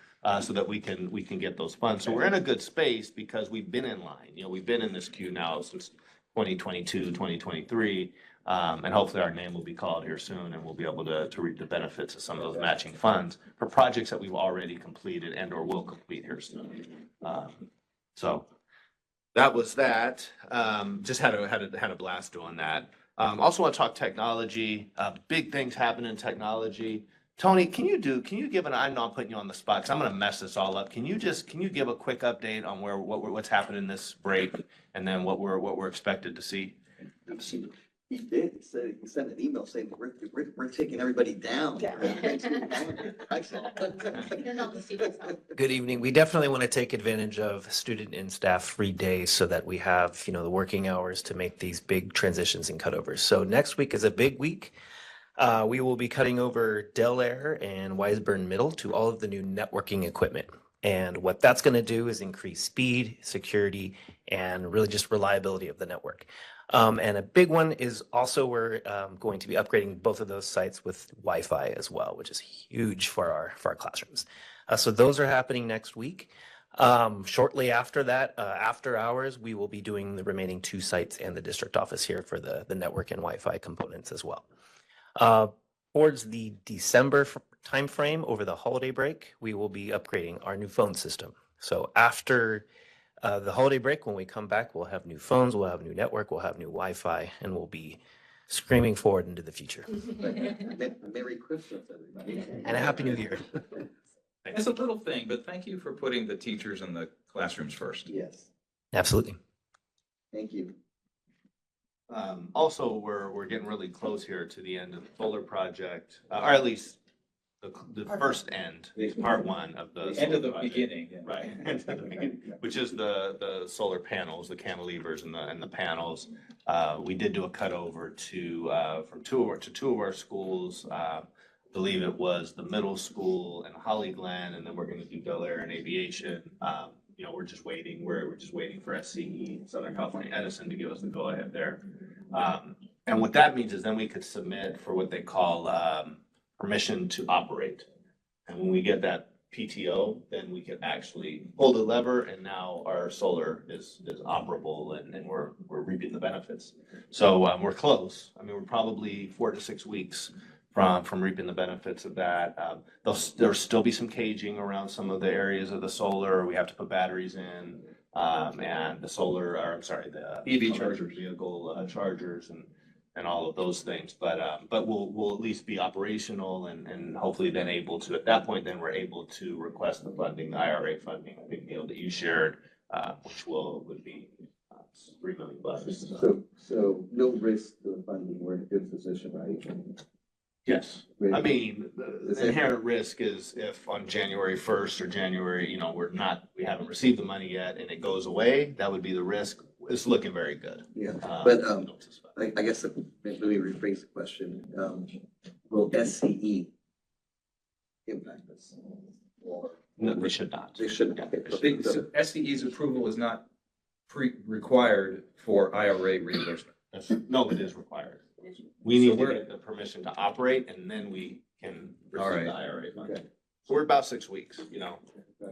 so that we can get those funds. So we're in a good space because we've been in line. We've been in this queue now since 2022, 2023. And hopefully our name will be called here soon, and we'll be able to reap the benefits of some of those matching funds for projects that we've already completed and or will complete here soon. So that was that. Just had a blast doing that. Also want to talk technology. Big things happen in technology. Tony, can you give I know I'm putting you on the spot because I'm going to mess this all up. Can you give a quick update on what's happening this break, and then what we're expected to see? Absolutely. He did. He sent an email saying we're taking everybody down. Good evening. We definitely want to take advantage of student and staff free days so that we have, the working hours to make these big transitions and cutovers. So next week is a big week. We will be cutting over Del Air and Wiseburn Middle to all of the new networking equipment. And what that's going to do is increase speed, security, and really just reliability of the network. And a big one is also we're going to be upgrading both of those sites with Wi-Fi as well, which is huge for our classrooms. So those are happening next week. Shortly after that, after hours, we will be doing the remaining 2 sites and the district office here for the network and Wi-Fi components as well. Towards the December timeframe over the holiday break, we will be upgrading our new phone system. So after the holiday break, when we come back, we'll have new phones, we'll have new network, we'll have new Wi-Fi, and we'll be screaming forward into the future. Merry Christmas, everybody. And a Happy New Year. It's a little thing, but thank you for putting the teachers in the classrooms first. Yes, Absolutely. thank you. Also, we're getting really close here to the end of the solar project, or at least the first end, part one of the. The end of the solar project. beginning. Yeah. Right, end of the beginning, which is the solar panels, the cantilevers and the panels. We did do a cutover from two of our schools. I believe it was the middle school and Holly Glen, and then we're gonna do Bel Air and Aviation. We're just waiting, we're just waiting for SCE, Southern California Edison, to give us the go-ahead there. And what that means is then we could submit for what they call permission to operate. And when we get that PTO, then we can actually pull the lever, and now our solar is operable, and we're reaping the benefits. So we're close. I mean, we're probably 4 to 6 weeks from reaping the benefits of that. There'll still be some caging around some of the areas of the solar. We have to put batteries in, and the EV chargers. vehicle chargers and all of those things. But we'll at least be operational and hopefully then able to, at that point, then we're able to request the funding, the IRA funding, I think, Neil, that you shared, which would be $3 million. So no risk to the funding, we're in a good position, right? Yes, I mean, the inherent risk is if on January 1st or January, we haven't received the money yet and it goes away, that would be the risk. It's looking very good. Yeah, but I guess let me rephrase the question. Will SCE impact us? No, they should not. They shouldn't. SCE's approval is not required for IRA reimbursement. No, it is required. We need to get the permission to operate, and then we can receive the IRA funding. So we're about 6 weeks,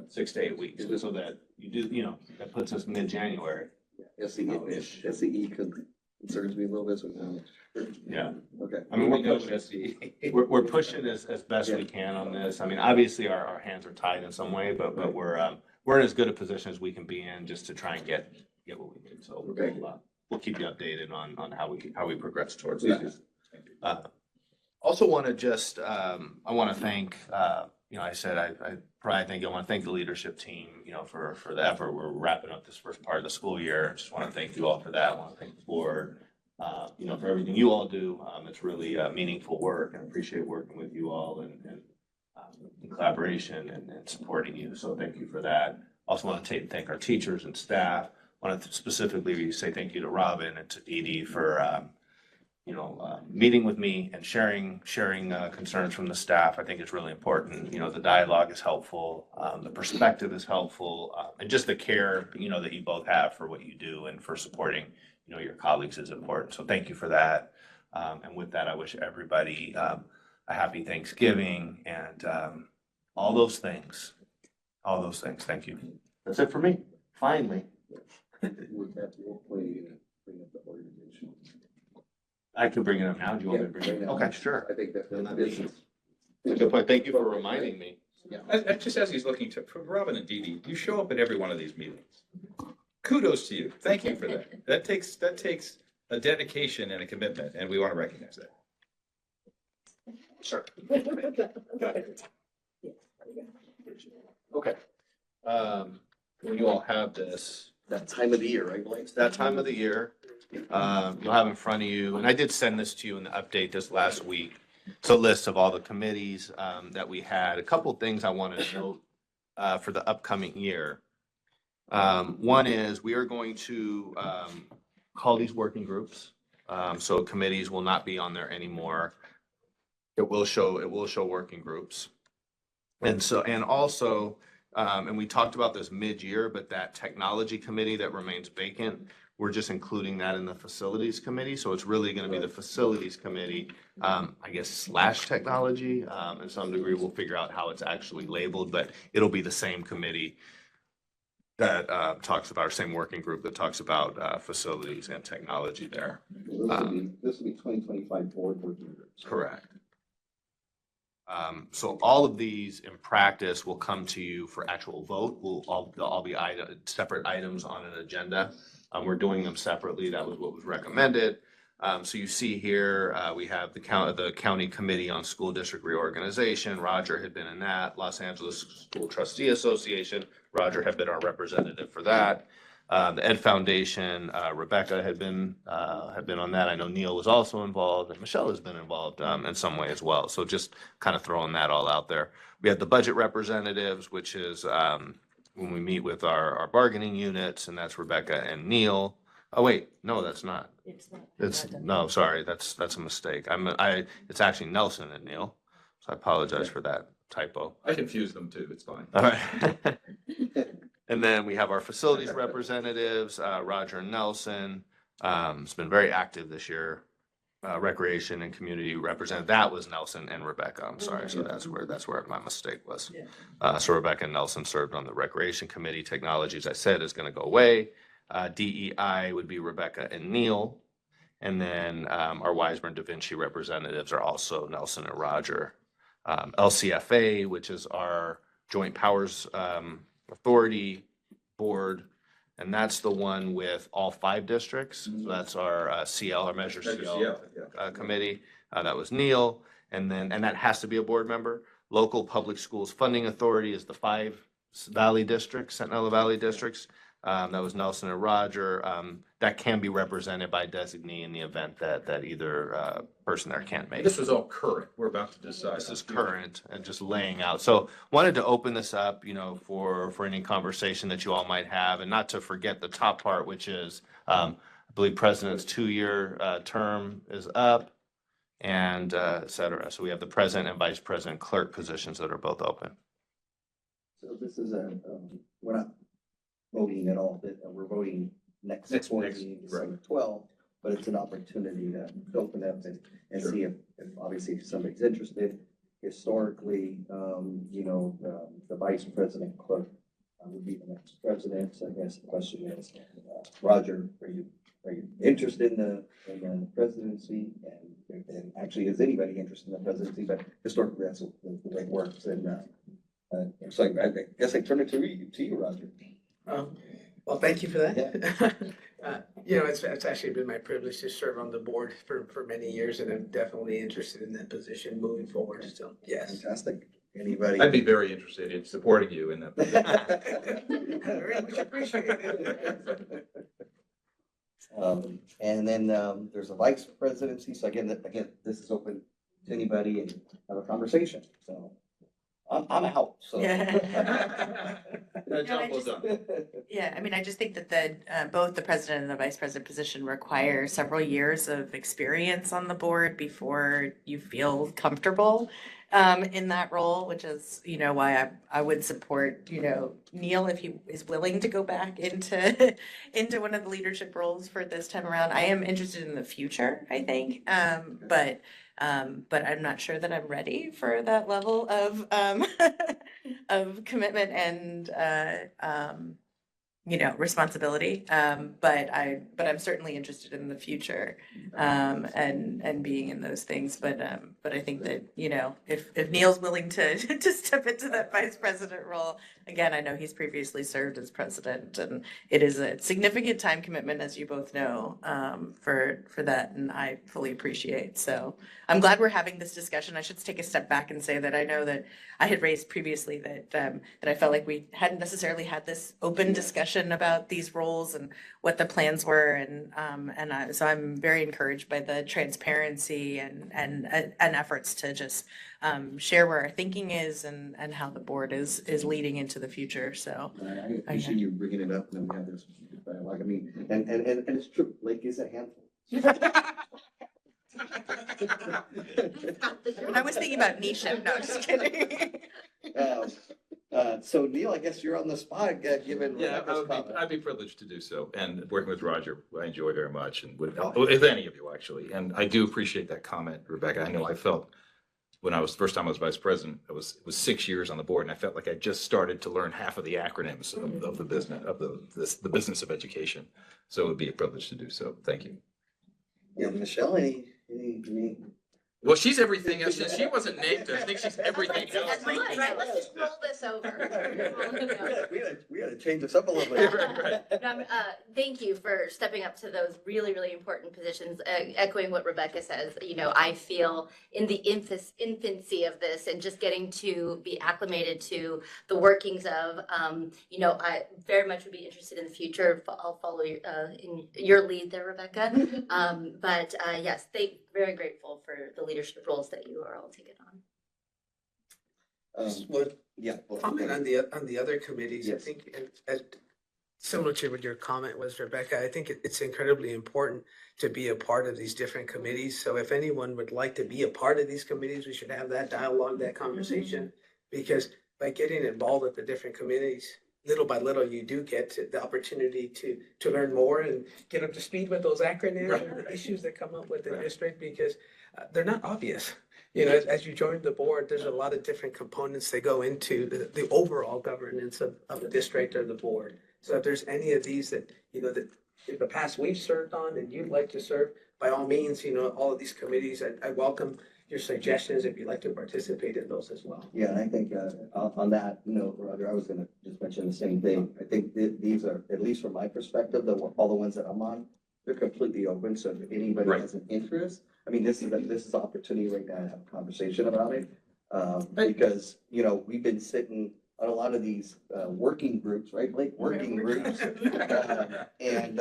6 to 8 weeks, so that you do, that puts us mid-January. SCE concerns me a little bit, so. Yeah. Okay. I mean, we're pushing as best we can on this. I mean, obviously, our hands are tied in some way, but we're in as good a position as we can be in just to try and get what we need. So we'll keep you updated on how we progress towards that. Also want to just, I want to thank, I said, I want to thank the leadership team, for the effort. We're wrapping up this first part of the school year. Just want to thank you all for that. I want to thank the board, for everything you all do. It's really meaningful work, and I appreciate working with you all and in collaboration and supporting you. So thank you for that. Also want to thank our teachers and staff. Want to specifically say thank you to Robin and to Dee Dee for, meeting with me and sharing concerns from the staff. I think it's really important. The dialogue is helpful, the perspective is helpful, and just the care, that you both have for what you do and for supporting, your colleagues is important. So thank you for that. And with that, I wish everybody a happy Thanksgiving and all those things. Thank you. That's it for me. Finally. I can bring it up now. Do you want me to bring it up? Okay, sure. I think that That's a good point. Thank you for reminding me. Just as he's looking for Robin and Dee Dee, you show up at every one of these meetings. Kudos to you. Thank you for that. That takes a dedication and a commitment, and we want to recognize that. Sure. Okay. You all have this. That time of the year, right, Blake? It's that time of the year. You'll have in front of you, and I did send this to you in the update this last week. It's a list of all the committees that we had. A couple of things I wanted to note for the upcoming year. One is we are going to call these working groups. So committees will not be on there anymore. It will show working groups. And also, and we talked about this mid-year, but that technology committee that remains vacant, we're just including that in the facilities committee. So it's really going to be the facilities committee, / technology. In some degree, we'll figure out how it's actually labeled, but it'll be the same committee. that talks about our same working group that talks about facilities and technology there. This will be 2025 board working groups. Correct. So all of these in practice will come to you for actual vote. They'll all be separate items on an agenda. We're doing them separately. That was what was recommended. So you see here, we have the county committee on school district reorganization. Roger had been in that. Los Angeles School Trustee Association. Roger had been our representative for that. The Ed Foundation, Rebecca had been on that. I know Neil was also involved, and Michelle has been involved in some way as well. So just kind of throwing that all out there. We have the budget representatives, which is when we meet with our bargaining units, and that's Rebecca and Neil. Oh wait, no, that's not. No, sorry, that's a mistake. It's actually Nelson and Neil. So I apologize for that typo. I confuse them too. It's fine. All right. And then we have our facilities representatives, Roger and Nelson. It's been very active this year. Recreation and community representative, that was Nelson and Rebecca. I'm sorry. So that's where my mistake was. So Rebecca and Nelson served on the recreation committee. Technology, as I said, is going to go away. DEI would be Rebecca and Neil. And then our Weisburn Da Vinci representatives are also Nelson and Roger. LCFA, which is our Joint Powers Authority Board, and that's the one with all 5 districts. So that's our CL, our Measure CL committee. That was Neil, and that has to be a board member. Local Public Schools Funding Authority is the 5 Valley districts, Centinela Valley districts. That was Nelson and Roger. That can be represented by designee in the event that either person there can't make it. This was all current. We're about to decide. This is current and just laying out. So wanted to open this up, for any conversation that you all might have, and not to forget the top part, which is, I believe President's 2-year term is up, and et cetera. So we have the President and Vice President clerk positions that are both open. So this is we're not voting at all, but we're voting next board meeting, December 12th, but it's an opportunity to open up and see if obviously if somebody's interested. Historically, the vice president clerk would be the next president. So I guess the question is, Roger, are you interested in the presidency? And actually, is anybody interested in the presidency? But historically, that's the way it works. And so I guess I turn it to you, Roger. Well, thank you for that. It's actually been my privilege to serve on the board for many years, and I'm definitely interested in that position moving forward. So, yes. Fantastic. Anybody? I'd be very interested in supporting you in that position. Very much appreciated. And then there's a vice presidency. So again, this is open to anybody and have a conversation. So I'm out. So. Yeah, I mean, I just think that both the president and the vice president position require several years of experience on the board before you feel comfortable in that role, which is, why I would support, Neil if he is willing to go back into one of the leadership roles for this time around. I am interested in the future, I think, but I'm not sure that I'm ready for that level of of commitment and responsibility. But I'm certainly interested in the future and being in those things. But I think that if Neil's willing to step into that vice president role, again, I know he's previously served as president, and it is a significant time commitment, as you both know, for that, and I fully appreciate. So I'm glad we're having this discussion. I should take a step back and say that I know that I had raised previously that I felt like we hadn't necessarily had this open discussion about these roles and what the plans were, so I'm very encouraged by the transparency and efforts to just share where our thinking is and how the board is leading into the future. So I appreciate you bringing it up, and we have this dialogue. I mean, and it's true. Lake is a handful. I was thinking about Nisha. No, just kidding. So Neil, I guess you're on the spot, given. Yeah, I'd be privileged to do so. And working with Roger, I enjoy very much, and with any of you actually. And I do appreciate that comment, Rebecca. I know I felt when I was, first time I was vice president, it was 6 years on the board, and I felt like I just started to learn half of the acronyms of the business, of the business of education. So it would be a privilege to do so. Thank you. Yeah, Michelle, any? Well, she's everything. Since she wasn't named, I think she's everything else. Right, let's just roll this over. We gotta change this up a little bit. Right. Thank you for stepping up to those really, really important positions. Echoing what Rebecca says, I feel in the infancy of this and just getting to be acclimated to the workings of, I very much would be interested in the future. I'll follow in your lead there, Rebecca. But yes, very grateful for the leadership roles that you are all taking on. Yeah. Comment on the other committees. I Yes. think, similar to what your comment was, Rebecca, I think it's incredibly important to be a part of these different committees. So if anyone would like to be a part of these committees, we should have that dialogue, that conversation. Because by getting involved with the different committees, little by little, you do get the opportunity to learn more and get up to speed with those acronyms and the issues that come up with the district, because they're not obvious. As you join the board, there's a lot of different components that go into the overall governance of the district or the board. So if there's any of these that, that in the past we've served on and you'd like to serve, by all means, all of these committees, I welcome your suggestions if you'd like to participate in those as well. Yeah, and I think on that note, Roger, I was gonna just mention the same thing. I think these are, at least from my perspective, all the ones that I'm on, they're completely open. So if anybody Right. has an interest, I mean, this is an opportunity right now to have a conversation about it. Because, we've been sitting on a lot of these working groups, right, Blake? Working groups. And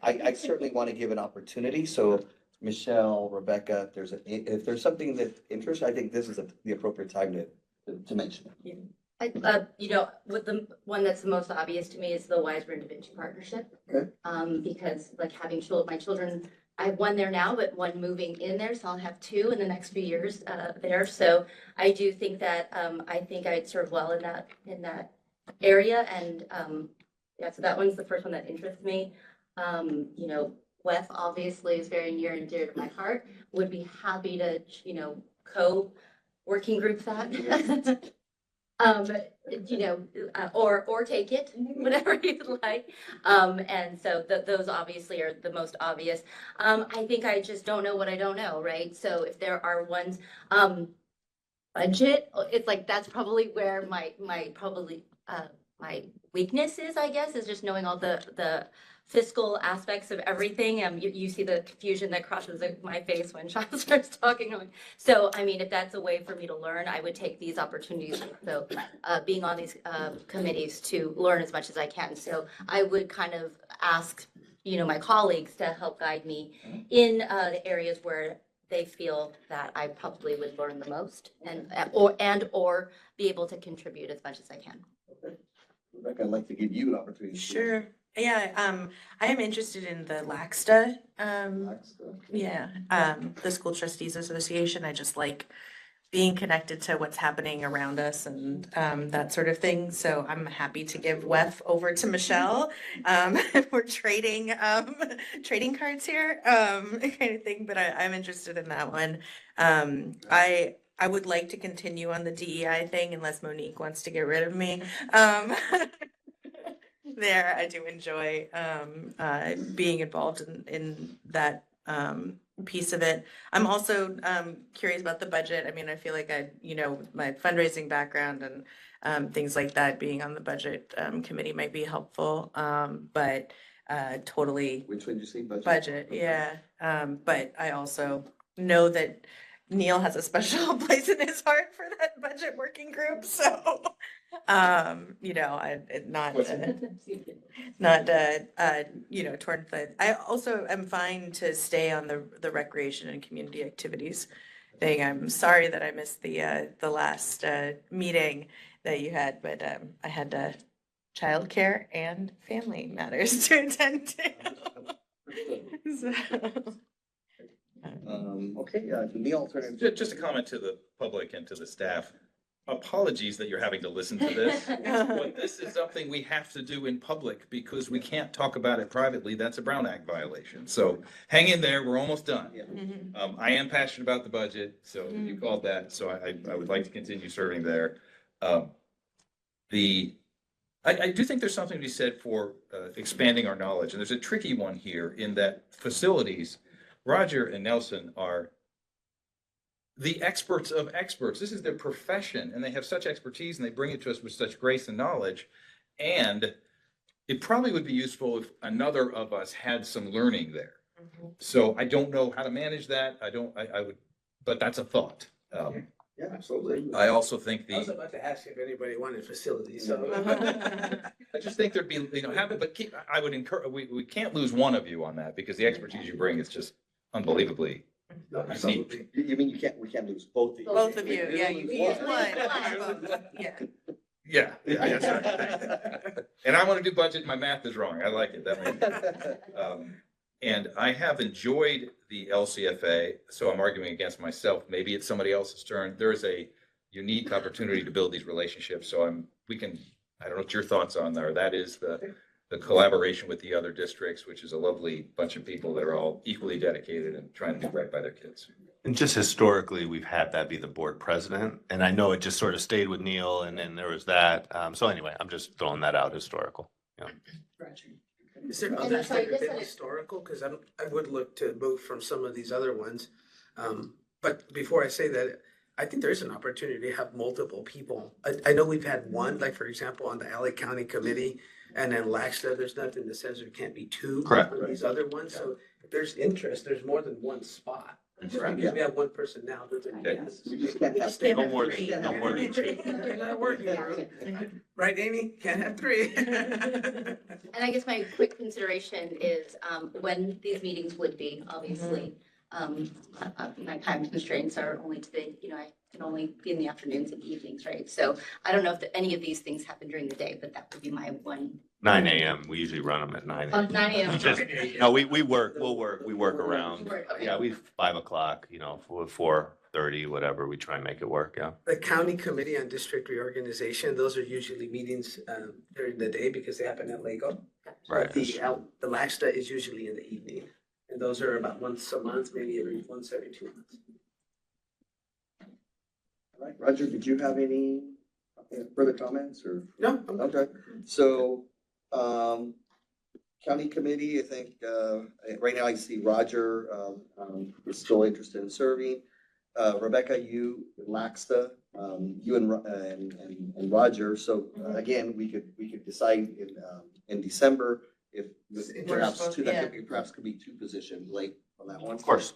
I certainly want to give an opportunity. So Michelle, Rebecca, if there's something that interests, I think this is the appropriate time to mention it. With the one that's the most obvious to me is the Wiseburn Da Vinci partnership. Okay. Because like having my children, I have one there now, but one moving in there, so I'll have two in the next few years there. So I do think that I think I'd serve well in that area, and so that one's the first one that interests me. WEF obviously is very near and dear to my heart. Would be happy to co-working group that. Or take it, whatever you'd like. And so those obviously are the most obvious. I think I just don't know what I don't know, right? So if there are ones, budget, it's like, that's probably where my weakness is, I guess, is just knowing all the fiscal aspects of everything. You see the confusion that crosses my face when Sean starts talking. So, I mean, if that's a way for me to learn, I would take these opportunities. So, being on these committees to learn as much as I can. So, I would kind of ask, my colleagues to help guide me in the areas where they feel that I probably would learn the most or be able to contribute as much as I can. Okay. Rebecca, I'd like to give you an opportunity. Sure. Yeah, I am interested in the LACSTA, the School Trustees Association. I just like being connected to what's happening around us and that sort of thing. So I'm happy to give WEF over to Michelle. We're trading cards here, kind of thing, but I'm interested in that one. I would like to continue on the DEI thing unless Monique wants to get rid of me. There, I do enjoy being involved in that piece of it. I'm also curious about the budget. I mean, I feel like my fundraising background and things like that, being on the budget committee might be helpful. But totally. Which one did you say? Budget, yeah. But I also know that Neil has a special place in his heart for that budget working group. So, torn foot. I also am fine to stay on the recreation and community activities thing. I'm sorry that I missed the last meeting that you had, but I had childcare and family matters to attend to. So. Okay, Neil, Just a comment to the public and to the staff. apologies that you're having to listen to this. But this is something we have to do in public because we can't talk about it privately. That's a Brown Act violation. So hang in there. We're almost done. I am passionate about the budget, so you called that. So I would like to continue serving there. I do think there's something to be said for expanding our knowledge. And there's a tricky one here in that facilities, Roger and Nelson are the experts of experts. This is their profession, and they have such expertise, and they bring it to us with such grace and knowledge. And it probably would be useful if another of us had some learning there. So I don't know how to manage that. I would, but that's a thought. Yeah, absolutely. I also think I was about to ask if anybody wanted facilities, so. I just think there'd be, I would encourage, we can't lose one of you on that because the expertise you bring is just unbelievably unique. You mean we can't lose both of you? Both of you, yeah, you can use one. Yeah. Yeah, that's right. And I want to do budget, my math is wrong. I like it. That makes and I have enjoyed the LCFA, so I'm arguing against myself. Maybe it's somebody else's turn. There is a unique opportunity to build these relationships. So I don't know what your thoughts on there. That is the collaboration with the other districts, which is a lovely bunch of people that are all equally dedicated and trying to do right by their kids. And just historically, we've had that be the board president, and I know it just sort of stayed with Neil, and then there was that. So anyway, I'm just throwing that out historical. Yeah. Is there others that have been historical? Because I would look to move from some of these other ones. But before I say that, I think there's an opportunity to have multiple people. I know we've had one, like for example, on the LA County Committee, and then LACSTA, there's nothing that says there can't be two. Correct. On these other ones. So if there's interest, there's more than one spot. Because we have one person now. We just can't have No more than two. They're not working. Right, Amy? Can't have three. And I guess my quick consideration is when these meetings would be, obviously. My time constraints are only to I can only be in the afternoons and evenings, right? So I don't know if any of these things happen during the day, but that would be my one. 9 a.m. We usually run them at 9 a.m. 9 a.m. No, we work around. Okay. Yeah, 5 o'clock, 4:30, whatever. We try and make it work. Yeah. The County Committee on District Reorganization, those are usually meetings during the day because they happen at Lego. Right. The LACSTA is usually in the evening. And those are about once a month, maybe once every 2 months. All right, Roger, did you have any further comments or? No. Okay, so, county committee, I think, right now I see Roger, is still interested in serving. Rebecca, you, LACSTA, you and Roger, so again, we could decide in December if perhaps could be two positions late on that one. Of course.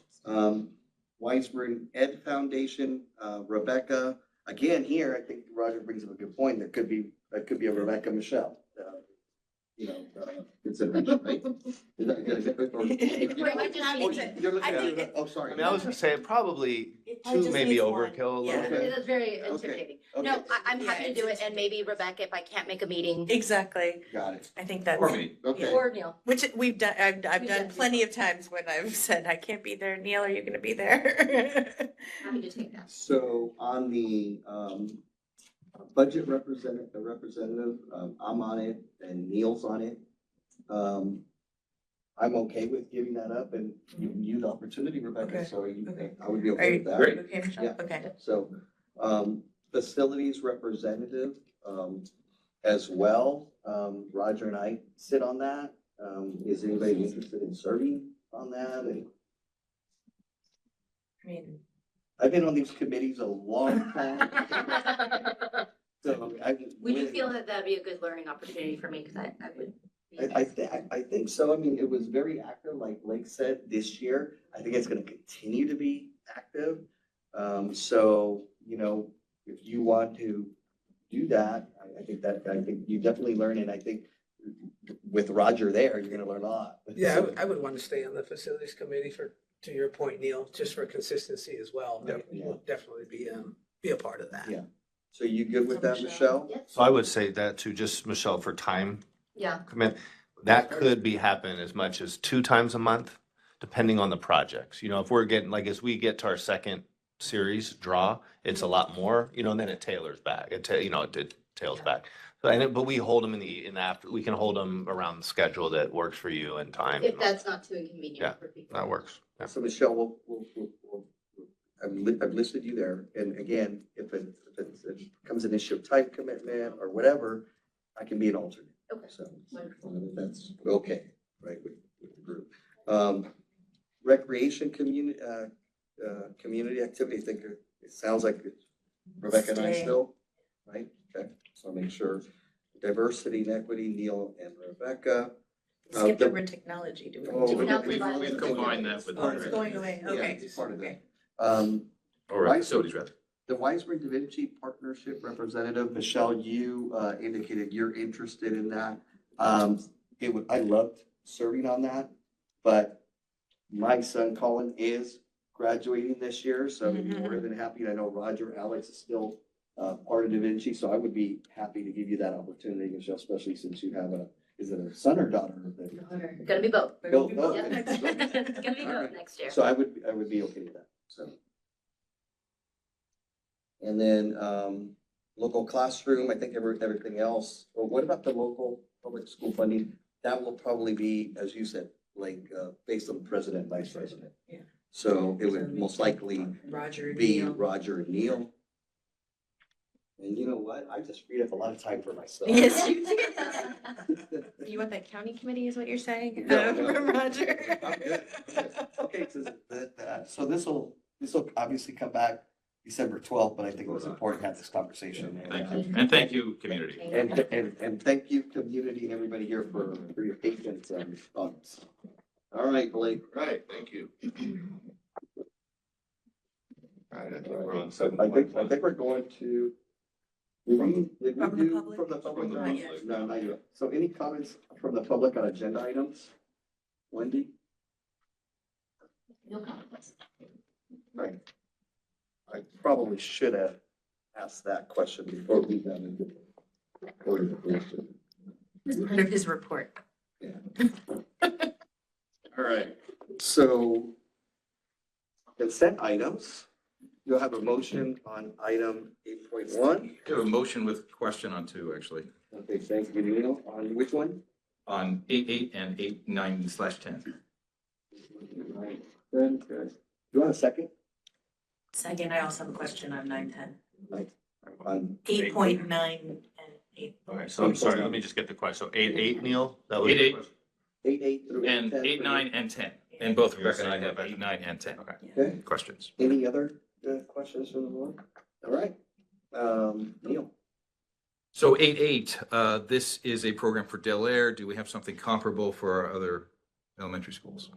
Weisbrod Ed Foundation, Rebecca, again, here, I think Roger brings up a good point. That could be a Rebecca Michelle. Consideration, right? Is that good? You're looking at it, oh, sorry. I mean, I was gonna say probably I two just maybe need overkill a one. little Yeah, bit. it is very intimidating. No, Okay. I'm happy to do it, and maybe Rebecca, if I can't make a meeting, Exactly. Got it. I think that's, For me. Okay. or Neil. which we've done, I've We've done done plenty of times when I've said, I can't be there. Neil, are you gonna be there? Happy to take that. So on the budget representative, I'm on it and Neil's on it. I'm okay with giving that up and giving you the opportunity, Rebecca, Okay. so Okay. I would be Are okay you with that. Great. Okay, Michelle? Yeah. Okay. So, facilities representative, as well, Roger and I sit on that. Is anybody interested in serving on that? And I mean, I've been on these committees a long time. So Would you feel that that'd be a good learning opportunity for me? Because I would. I think so. I mean, it was very active, like Blake said, this year. I think it's gonna continue to be active. So, if you want to do that, I think you definitely learn, and I think with Roger there, you're gonna learn a lot. Yeah, I would want to stay on the facilities committee to your point, Neil, just for consistency as well. Yep. We'll definitely be a part of that. Yeah. So you good with that, Michelle? So I would say that too, just Michelle, for time Yeah. commit, that could be happen as much as 2 times a month, depending on the projects. If we're getting, like, as we get to our second series draw, it's a lot more, and then it tailors back. It tails back. But we hold them in the after, we can hold them around the schedule that works for you and time. If that's not too inconvenient Yeah, for people. that works. Yeah. So Michelle, I've listed you there, and again, if it becomes an issue of time commitment or whatever, I can be an alternate. Okay. So, Wonderful. that's okay, right, with the group. Recreation community activity, I think it sounds like Rebecca and I Stay. still, right? Okay, so I'll make sure. Diversity and equity, Neil and Rebecca. Skip the- over technology, do we? Oh, We've combined that with. Oh, it's going away, Yeah, okay. it's part of Okay. that. Or facilities rather. The Wiseman Da Vinci Partnership Representative, Michelle, you indicated you're interested in that. I loved serving on that, but my son Colin is graduating this year, so I'm more than happy. I know Roger, Alex is still part of Da Vinci, so I would be happy to give you that opportunity, Michelle, especially since you have is it a son or daughter? Gonna be both. Both, both. Yep. It's gonna be All right. both next year. So I would be okay with that, so. And then, local classroom, I think everything else, but what about the local public school funding? That will probably be, as you said, like, based on president, vice president. Yeah. So it would most likely Roger, be Neil. Roger and Neil. And you know what? I just freed up a lot of time for myself. Yes, you did. You want that county committee is what you're saying? No, no. From Roger. I'm good. Okay, so this will obviously come back December 12th, but I think it was important to have this conversation. Thank you. And thank you, community. And thank you, community and everybody here for your patience and thoughts. All right, Blake. Right, thank you. All right, I think we're on I think we're going to. Did we From the do public? from the public? Not yet. No, not yet. So any comments from the public on agenda items? Wendy? No comments. Right. I probably should have asked that question before we got into the order of business. It's part of his report. All right, so consent items. You'll have a motion on item 8.1. We have a motion with question on 2, actually, Okay, thank you, Neil. On which one? on 8.8 and 8.9/10. Right. Good. Do you want a second? Second, I also have a question on 9:10. On 8.9 and 8. Okay, so I'm sorry, let me just get the question. So 8.8, Neil? That was the 8.8 question? 8.8 through and 8.10. 8.9 and 10. And both You're Rebecca and I saying have Rebecca. 8.9 and 10. Okay. Okay, Questions? any other questions from the board? All right, Neil. So 8.8, this is a program for Del Air. Do we have something comparable for our other elementary schools?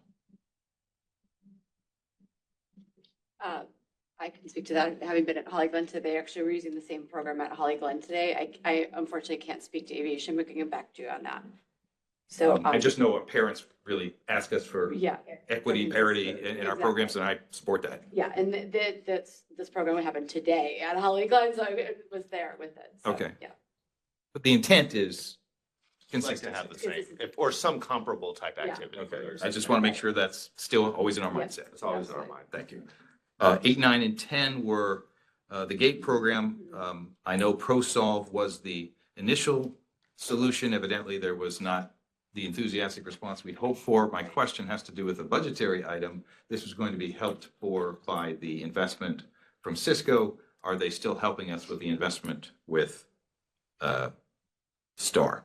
I can speak to that. Having been at Holly Glen today, they actually were using the same program at Holly Glen today. I unfortunately can't speak to aviation, but can get back to you on that. So. I just know our parents really ask us for Yeah, equity, parity in our programs, and I support that. yeah, and this program happened today at Holly Glen, so I was there with it. So, Okay. Yeah. But the intent is I'd like to consistent. have the same, or some comparable type Yeah. activity. Okay, I just want to make sure that's still always in our Yeah. mindset. It's always in our mind. Thank you. 8, 9, and 10 were the GATE program. I know ProSolve was the initial solution. Evidently, there was not the enthusiastic response we'd hoped for. My question has to do with a budgetary item. This was going to be helped for by the investment from Cisco. Are they still helping us with the investment with STAR?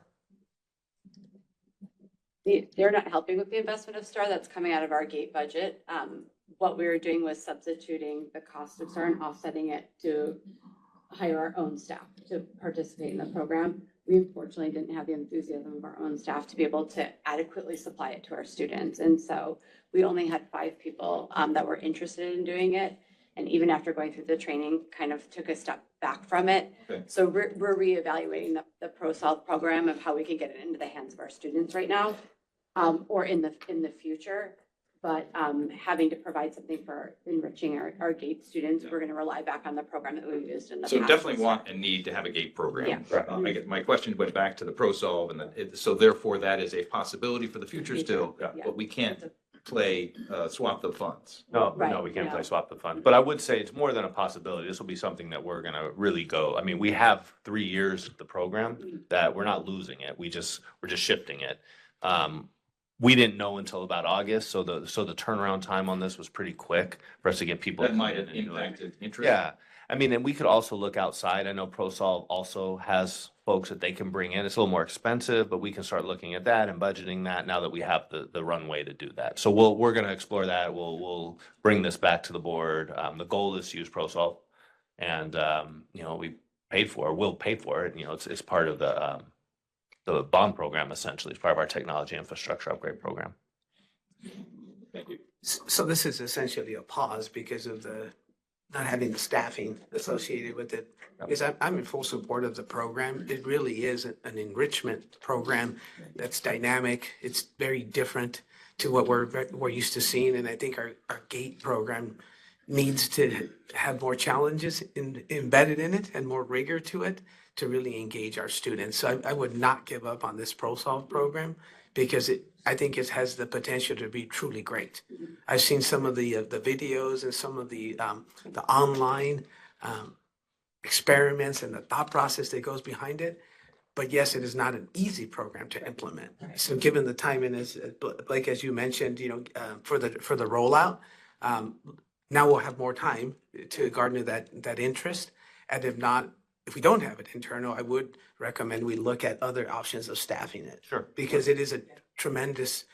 They're not helping with the investment of STAR. That's coming out of our GATE budget. What we were doing was substituting the cost of STAR and offsetting it to hire our own staff to participate in the program. We unfortunately didn't have the enthusiasm of our own staff to be able to adequately supply it to our students. And so we only had 5 people that were interested in doing it. And even after going through the training, kind of took a step back from it. Okay. So we're reevaluating the ProSolve program of how we can get it into the hands of our students right now, or in the future. But having to provide something for enriching our GATE students, we're going to rely back on the program that we've used in the past. So definitely want and need to have a GATE program. Yeah. I get, my question went back to the ProSolve, and so therefore that is a possibility for the future still, Yeah. but we can't play swap the funds. No, Right, no, we can't no. play swap the fund, but I would say it's more than a possibility. This will be something that we're gonna really go. I mean, we have 3 years of the program that we're not losing it. we're just shifting it. We didn't know until about August, so the turnaround time on this was pretty quick for us to get people. That might in have and do it. impacted interest. Yeah, I mean, and we could also look outside. I know ProSolve also has folks that they can bring in. It's a little more expensive, but we can start looking at that and budgeting that now that we have the runway to do that. So we're gonna explore that. We'll bring this back to the board. The goal is to use ProSolve. And, we we'll pay for it. It's part of the bond program essentially. It's part of our technology infrastructure upgrade program. Thank you. So this is essentially a pause because of the not having the staffing associated with it. Because I'm in full support of the program. It really is an enrichment program that's dynamic. It's very different to what we're used to seeing. And I think our GATE program needs to have more challenges embedded in it and more rigor to it to really engage our students. So I would not give up on this ProSolve program because I think it has the potential to be truly great. I've seen some of the videos and some of the online experiments and the thought process that goes behind it. But yes, it is not an easy program to implement. So given the time and as Blake, as you mentioned, for the rollout, now we'll have more time to garner that interest. And if we don't have it internal, I would recommend we look at other options of staffing it. Sure. Because it is a tremendous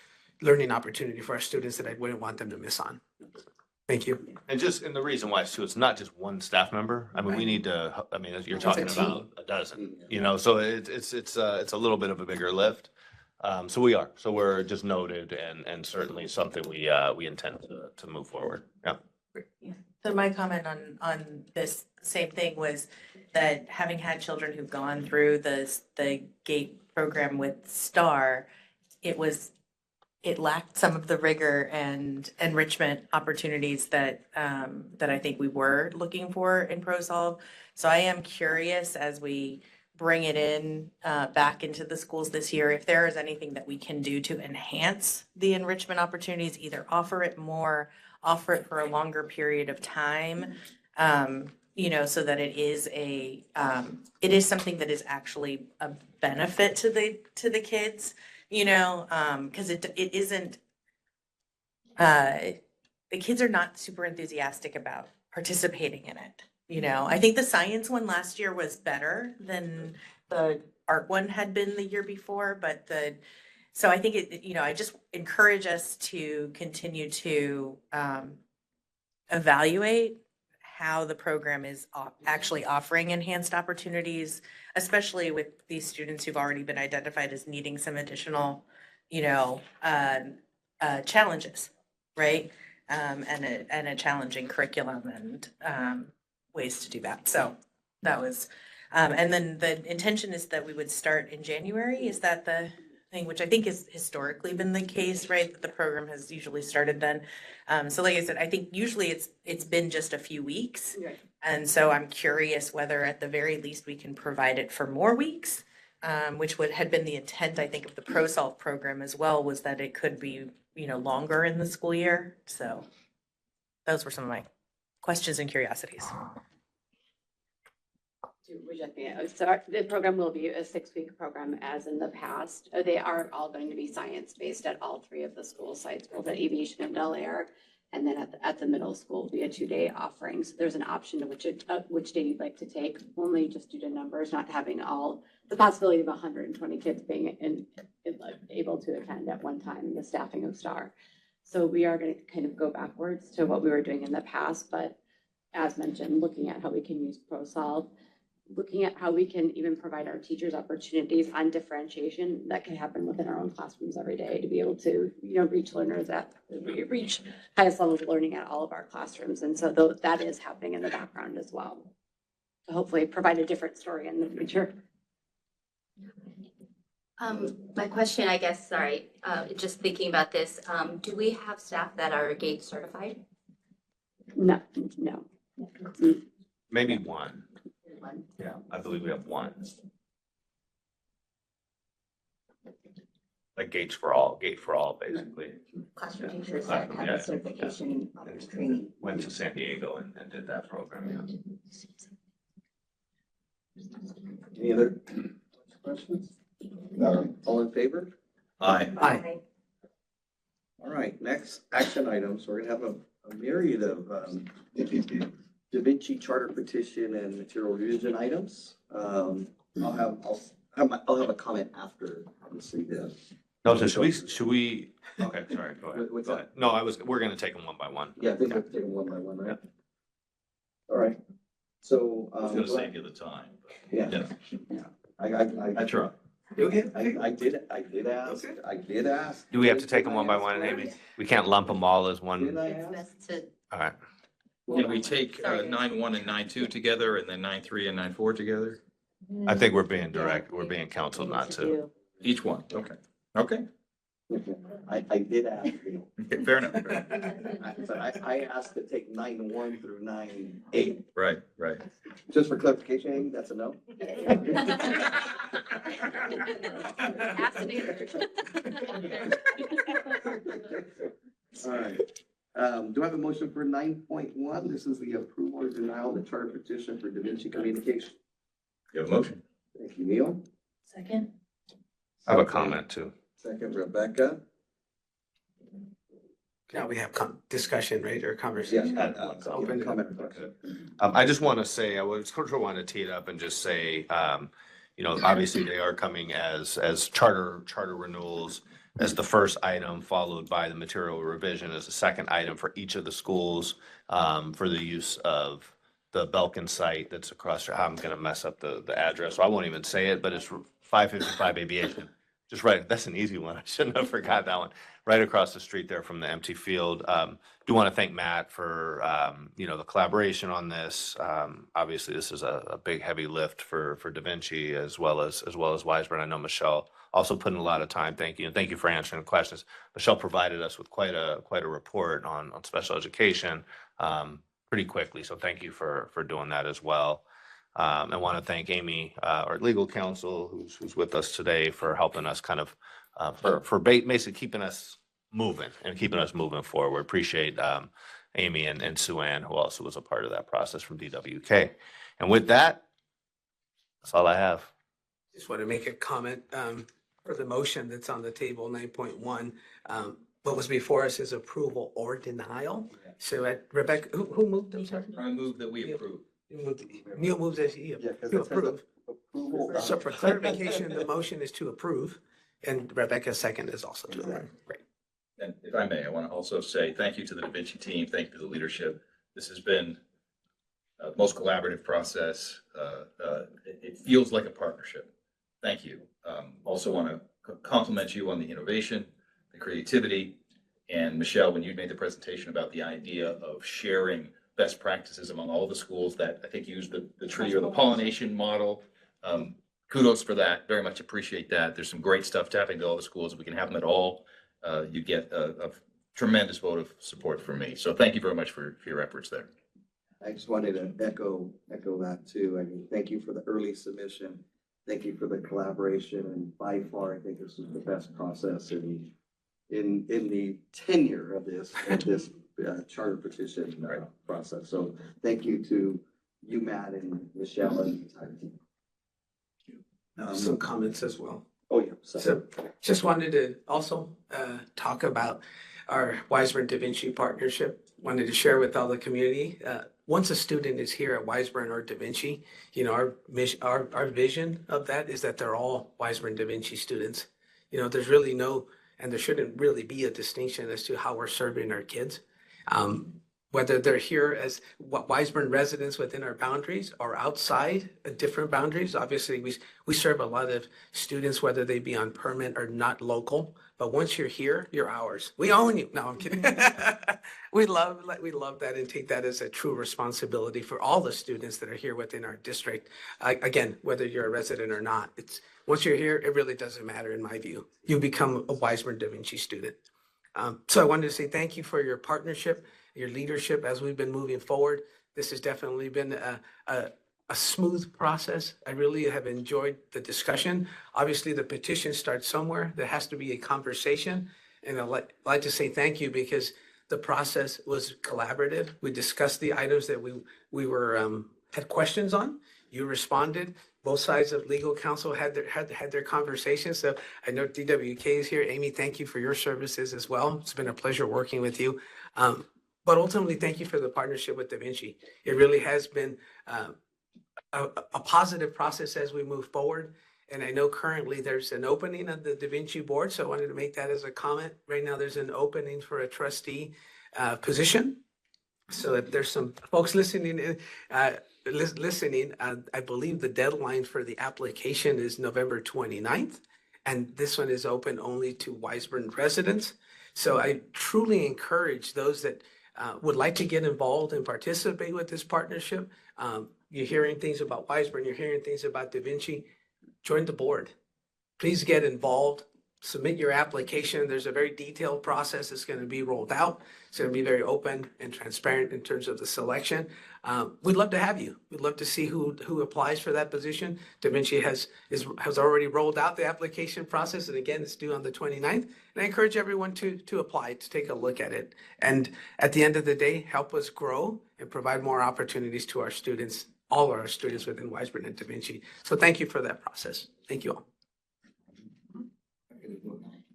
learning opportunity for our students that I wouldn't want them to miss on. Thank you. And the reason why it's not just one staff member. I mean, we need to, you're talking about a dozen, so it's a little bit of a bigger lift. So we're just noted and certainly something we intend to move forward. Yeah. So my comment on this same thing was that having had children who've gone through the GATE program with STAR, it lacked some of the rigor and enrichment opportunities that I think we were looking for in ProSolve. So I am curious as we bring it in back into the schools this year, if there is anything that we can do to enhance the enrichment opportunities, either offer it more, offer it for a longer period of time, so that it is something that is actually a benefit to the kids, because it isn't, the kids are not super enthusiastic about participating in it. I think the science one last year was better than the art one had been the year before, so I think I just encourage us to continue to evaluate how the program is actually offering enhanced opportunities, especially with these students who've already been identified as needing some additional, challenges, right? And a challenging curriculum and ways to do that. So that was, and then the intention is that we would start in January. Is that the thing, which I think has historically been the case, right? That the program has usually started then. So like I said, I think usually it's been just a few weeks. Right. And so I'm curious whether at the very least we can provide it for more weeks, which had been the intent, I think, of the ProSolve program as well, was that it could be, longer in the school year. So those were some of my questions and curiosities. So the program will be a 6-week program as in the past. They are all going to be science-based at all 3 of the school sites, both at Aviation and Bel Air. And then at the middle school will be a 2-day offering. So there's an option to which day you'd like to take, only just due to numbers, not having the possibility of 120 kids being able to attend at one time, the staffing of STAR. So we are going to kind of go backwards to what we were doing in the past, but as mentioned, looking at how we can use ProSolve, looking at how we can even provide our teachers opportunities on differentiation that can happen within our own classrooms every day to be able to, reach learners reach highest levels of learning at all of our classrooms. And so that is happening in the background as well. To hopefully provide a different story in the future. My question, I guess, sorry, just thinking about this, do we have staff that are GATE certified? No. Maybe one. Yeah, I believe we have one. like gate for all, basically. Classroom teachers Yeah. that have a certification of training. Went to San Diego and did that program, Any other questions? All in favor? Aye. Aye. All right, next action items. We're gonna have a myriad of Da Vinci charter petition and material revision items. I'll have a comment after, obviously, the. No, so should we, okay, sorry, go ahead. What's Go that? ahead. No, we're gonna take them one by one. Yeah, I think we'll take them one by one, right? All right, so. I was gonna save you the time. Yeah. I try. You okay? I did ask. Do we have to take them one by one, Amy? We can't lump them all as one, Did I It's ask? best to, all right. Can we take 9-1 and 9-2 together and then 9-3 and 9-4 together? I think we're being direct, we're being counseled not to. Each one, okay. Okay, Okay. I did ask, fair enough. I asked to take 9-1 through 9-8. Right, right. Just for clarification, Amy, that's a no? All right. Do I have a motion for 9.1? This is the approval or denial of the charter petition for Da Vinci Communication. You have a motion? Thank you, Neil. second, I have a comment too. Second, Rebecca. Now we have discussion, right, or conversation? Open comment. I just want to say, I was sort of want to tee it up and just say, you know, obviously they are coming as charter renewals as the first item, followed by the material revision as the second item for each of the schools, for the use of the Belkin site that's across, I'm gonna mess up the address, so I won't even say it, but it's 555 Aviation. Just right, that's an easy one. I shouldn't have forgot that one. Right across the street there from the empty field. Do want to thank Matt for, you know, the collaboration on this. Obviously, this is a big, heavy lift for Da Vinci as well as Weisburn. I know Michelle also put in a lot of time. Thank you. And thank you for answering the questions. Michelle provided us with quite a report on special education pretty quickly. So thank you for doing that as well. I want to thank Amy, our legal counsel, who's with us today, for helping us kind of, for basically keeping us moving and keeping us moving forward. Appreciate Amy and Sue Ann, who also was a part of that process from DWK. And with that, that's all I have. Just want to make a comment for the motion that's on the table, 9.1. What was before us is approval or denial. So Rebecca, who moved, I'm sorry? I move that we approve. Neil moves as you Yeah, because to it says approve. approval. So for clarification, the motion is to approve, and Rebecca's second is also to approve. Great. And if I may, I want to also say thank you to the Da Vinci team. Thank you to the leadership. This has been the most collaborative process. It feels like a partnership. Thank you. Also want to compliment you on the innovation, the creativity. And Michelle, when you made the presentation about the idea of sharing best practices among all the schools that I think use the tree or the pollination model. Kudos for that. Very much appreciate that. There's some great stuff happening to all the schools. If we can have them at all, you get a tremendous vote of support from me. So thank you very much for your efforts there. I just wanted to echo that too. I mean, thank you for the early submission. Thank you for the collaboration, and by far, I think this is the best process in the tenure of this charter petition process. So thank you to you, Matt, and Michelle, and the entire team. Some comments as well. Oh, yeah. So just wanted to also talk about our Weisburn Da Vinci partnership. Wanted to share with all the community. Once a student is here at Weisburn or Da Vinci, you know, our vision of that is that they're all Weisburn Da Vinci students. You know, there's really no, and there shouldn't really be a distinction as to how we're serving our kids. Whether they're here as Weisburn residents within our boundaries or outside different boundaries. Obviously, we serve a lot of students, whether they be on permit or not local. But once you're here, you're ours. We own you. No, I'm kidding. We love that and take that as a true responsibility for all the students that are here within our district. Again, whether you're a resident or not, once you're here, it really doesn't matter in my view. You become a Weisburn Da Vinci student. So I wanted to say thank you for your partnership, your leadership as we've been moving forward. This has definitely been a smooth process. I really have enjoyed the discussion. Obviously, the petition starts somewhere. There has to be a conversation. And I'd like to say thank you because the process was collaborative. We discussed the items that we were had questions on. You responded. Both sides of legal counsel had their conversations. So I know DWK is here. Amy, thank you for your services as well. It's been a pleasure working with you. But ultimately, thank you for the partnership with Da Vinci. It really has been a positive process as we move forward. And I know currently there's an opening of the Da Vinci board, so I wanted to make that as a comment. Right now, there's an opening for a trustee position. So if there's some folks listening, I believe the deadline for the application is November 29th. And this one is open only to Wiseburn residents. So I truly encourage those that would like to get involved and participate with this partnership. You're hearing things about Wiseburn, you're hearing things about Da Vinci. Join the board. Please get involved. Submit your application. There's a very detailed process that's going to be rolled out. It's going to be very open and transparent in terms of the selection. We'd love to have you. We'd love to see who applies for that position. Da Vinci has already rolled out the application process, and again, it's due on the 29th. And I encourage everyone to apply, to take a look at it. And at the end of the day, help us grow and provide more opportunities to our students, all our students within Wiseburn and Da Vinci. So thank you for that process. Thank you all.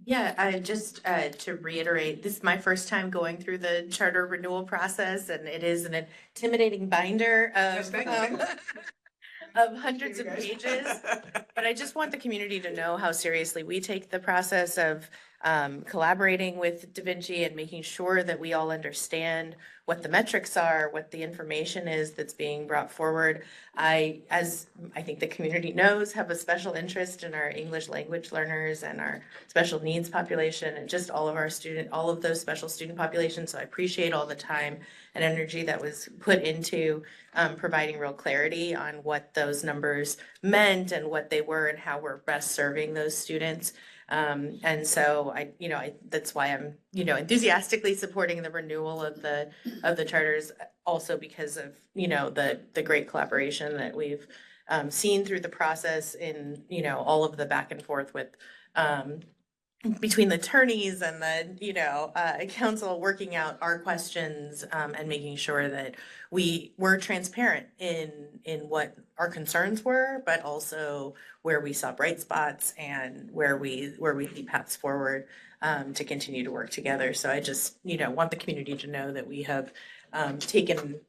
Yeah, I just to reiterate, this is my first time going through the charter renewal process, and it is an intimidating binder of of hundreds of pages. But I just want the community to know how seriously we take the process of collaborating with Da Vinci and making sure that we all understand what the metrics are, what the information is that's being brought forward. As I think the community knows, have a special interest in our English language learners and our special needs population and just all of those special student populations. So I appreciate all the time and energy that was put into providing real clarity on what those numbers meant and what they were and how we're best serving those students. And so that's why I'm, enthusiastically supporting the renewal of the charters, also because of, the great collaboration that we've seen through the process in, all of the back and forth with between the attorneys and the, council, working out our questions and making sure that we were transparent in what our concerns were, but also where we saw bright spots and where we see paths forward to continue to work together. So I just, want the community to know that we have taken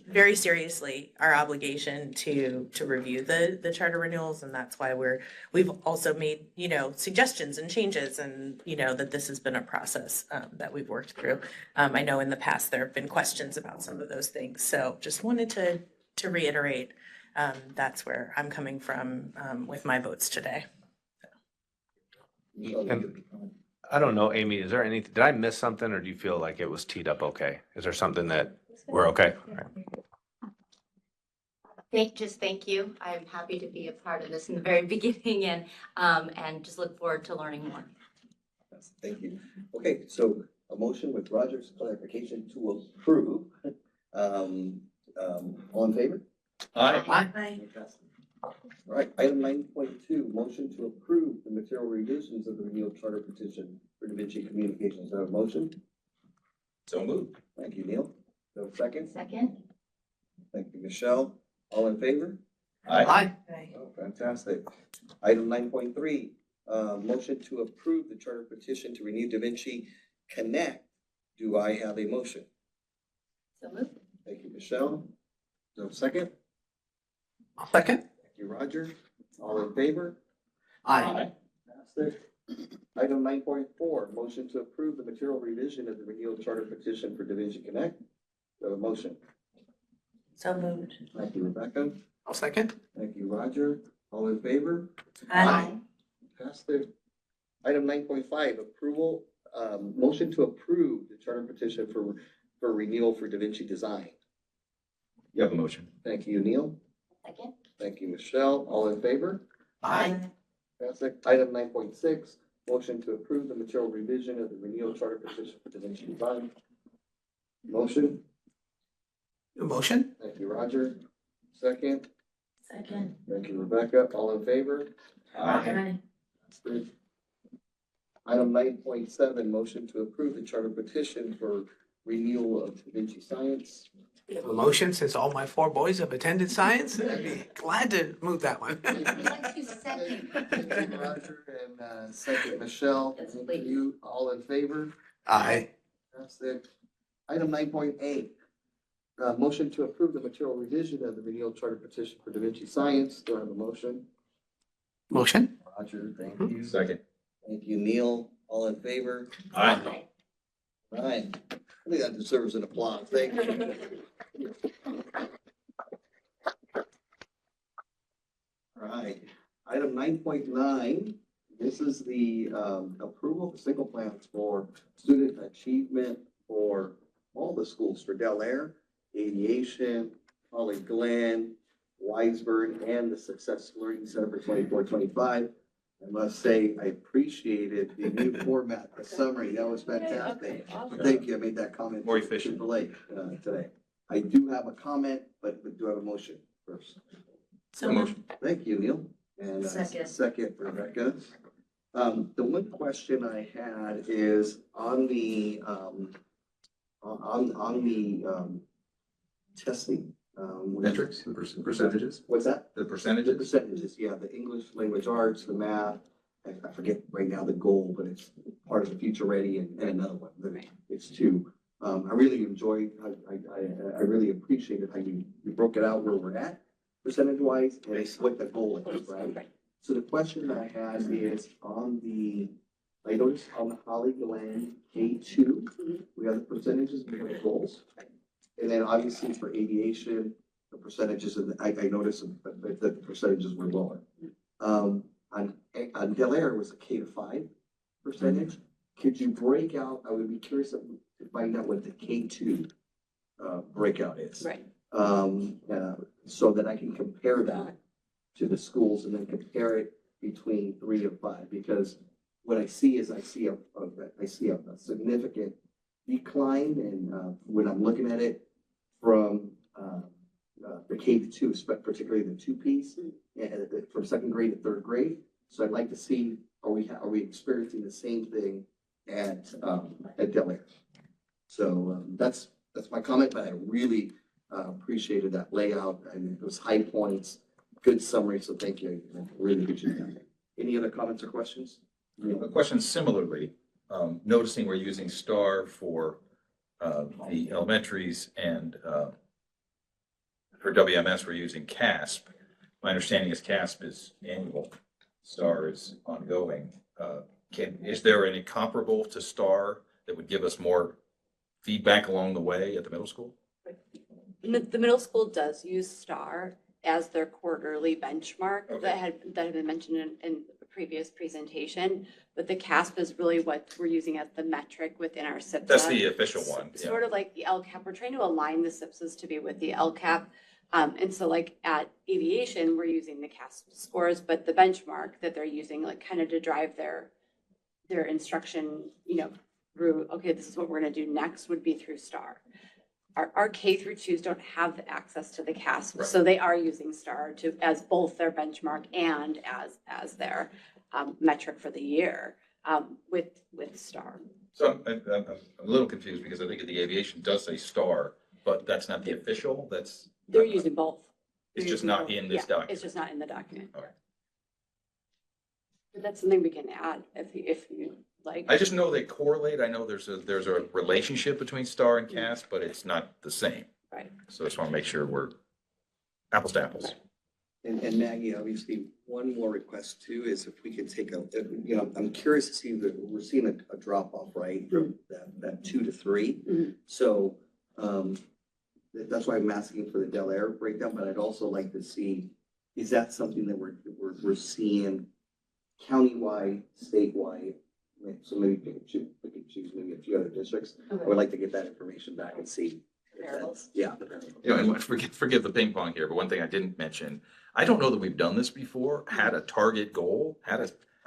very seriously our obligation to review the charter renewals, and that's why we've also made suggestions and changes, and that this has been a process that we've worked through. I know in the past there have been questions about some of those things, so just wanted to reiterate that's where I'm coming from with my votes today. And I don't know, Amy, is there anything, did I miss something, or do you feel like it was teed up okay? Is there something that we're okay? All right. Just thank you. I'm happy to be a part of this in the very beginning and just look forward to learning more. Thank you. Okay, so a motion with Roger's clarification to approve. All in favor? Aye. All right, item 9.2, motion to approve the material revisions of the renewal charter petition for Da Vinci Communications. Is there a motion? So moved. Thank you, Neil. So second? Second. Thank you, Michelle. All in favor? Aye. Oh, fantastic. Item 9.3, motion to approve the charter petition to renew Da Vinci Connect. Do I have a motion? So moved. Thank you, Michelle. So second? I'll second. Thank you, Roger. All in favor? Aye. Fantastic. Item 9.4, motion to approve the material revision of the renewal charter petition for Da Vinci Connect. Do I have a motion? So moved. Thank you, Rebecca. I'll second. Thank you, Roger. All in favor? Aye. Fantastic. Item 9.5, approval, motion to approve the charter petition for renewal for Da Vinci Design. You have a motion. Thank you, Neil. Second. Thank you, Michelle. All in favor? Aye. Fantastic. Item 9.6, motion to approve the material revision of the renewal charter petition for Da Vinci Design. Motion. A motion? Thank you, Roger. Second, Second. thank you, Rebecca. All in favor? Aye. Item 9.7, motion to approve the charter petition for renewal of Da Vinci Science. We have a motion, since all my 4 boys have attended science, I'd be glad to move that one. Thank you, Roger, and second, Michelle. Thank you. All in favor? Aye. Fantastic. Item 9.8, motion to approve the material revision of the renewal charter petition for Da Vinci Science. Do I have a motion? Motion? Roger, thank you. Second. Thank you, Neil. All in favor? Aye. Right. I think that deserves an applause. Thank you. All right. Item 9.9, this is the approval of the single plans for student achievement for all the schools, for Del Air, Aviation, Holly Glen, Wiseburn, and the Success Learning Center for 24-25. I must say, I appreciated the new format, the summary. That was fantastic. Thank you. I made that comment. More efficient. Super late today. I do have a comment, but do I have a motion first? So motion. Thank you, Neil. And second, Rebecca. The one question I had is on the testing. Metrics, percentages? What's that? The The percentages? percentages, yeah, the English language arts, the math. I forget right now the goal, but it's part of the Future Ready and another one. It's 2. I really enjoyed, I really appreciated how you broke it out where we're at percentage wise and what the goal is, right? So the question I had is I noticed on the Holly Glen K2, we have the percentages and the goals. And then obviously for aviation, the percentages, and I noticed that the percentages were lower. On Del Air was a K-5 percentage. Could you break out, I would be curious to find out what the K2 breakout is. Right. So that I can compare that to the schools and then compare it between 3 and 5, because what I see is I see a significant decline in when I'm looking at it from the K-2, particularly the 2 piece, and from 2nd grade to 3rd grade. So I'd like to see, are we experiencing the same thing at Del Air? So that's my comment, but I really appreciated that layout, and it was high points, good summary. So thank you. I really appreciate that. Any other comments or questions? A question similarly, noticing we're using STAR for the elementaries and for WMS, we're using CASP. My understanding is CASP is annual, STAR is ongoing. Is there any comparable to STAR that would give us more feedback along the way at the middle school? The middle school does use STAR as their quarterly benchmark Okay. that had been mentioned in the previous presentation. But the CASP is really what we're using as the metric within our SIPSA. That's the official one. Yeah. Sort of like the LCAP. We're trying to align the SIPSAs to be with the LCAP. And so like at aviation, we're using the CASP scores, but the benchmark that they're using, like kind of to drive their instruction, through, okay, this is what we're going to do next, would be through STAR. Our K through 2s don't have the access to the CASP, Right. so they are using STAR as both their benchmark and as their metric for the year with STAR. So I'm a little confused because I think the aviation does say STAR, but that's not the official, that's. They're using both. It's They're just using not both. in this Yeah, document. It's just not in the document. All right. But that's something we can add if you like. I just know they correlate. I know there's a relationship between STAR and CASP, but it's not the same. Right. So I just want to make sure we're apples to apples. And Maggie, obviously, one more request too is if we can take I'm curious to see that we're seeing a drop off, right? From that 2 to 3. Mhm. So, that's why I'm asking for the Del Air breakdown, but I'd also like to see, is that something that we're seeing countywide, statewide? So maybe we can choose maybe a few other districts. I would like to get that information back and see. Yeah. And forgive the ping pong here, but one thing I didn't mention, I don't know that we've done this before, had a target goal,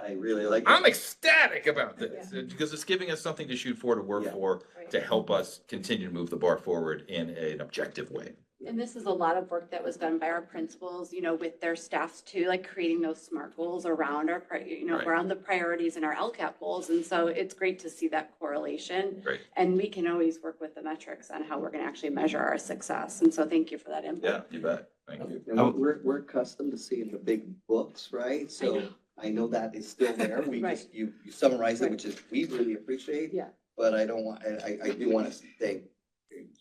I really like. I'm ecstatic about this because it's giving us something to shoot for, to work Yeah. for, to help us continue to move the bar forward in an objective way. And this is a lot of work that was done by our principals, with their staffs too, like creating those SMART goals around our, Right. around the priorities and our LCAP goals. And so it's great to see that correlation. Great. And we can always work with the metrics on how we're going to actually measure our success. And so thank you for that input. Yeah, you bet. Thank you. And we're accustomed to seeing the big books, right? So I know that is still there. We Right. just, you summarize it, Right. which is, we really appreciate. Yeah. But I don't want, I do want to thank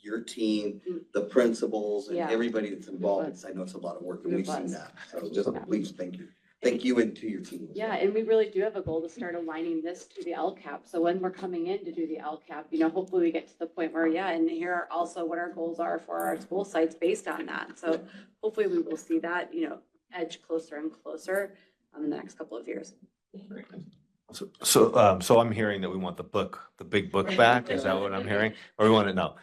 your team, the principals and Yeah. everybody that's involved. Because I know it's a lot of work and It we've seen was. that. So just Yeah. please, thank you. Thank you and to your team. Yeah, and we really do have a goal to start aligning this to the LCAP. So when we're coming in to do the LCAP, hopefully we get to the point where, and here are also what our goals are for our school sites based on that. So hopefully we will see that, edge closer and closer in the next couple of years. So I'm hearing that we want the big book back. Is that what I'm hearing? Or we want to know?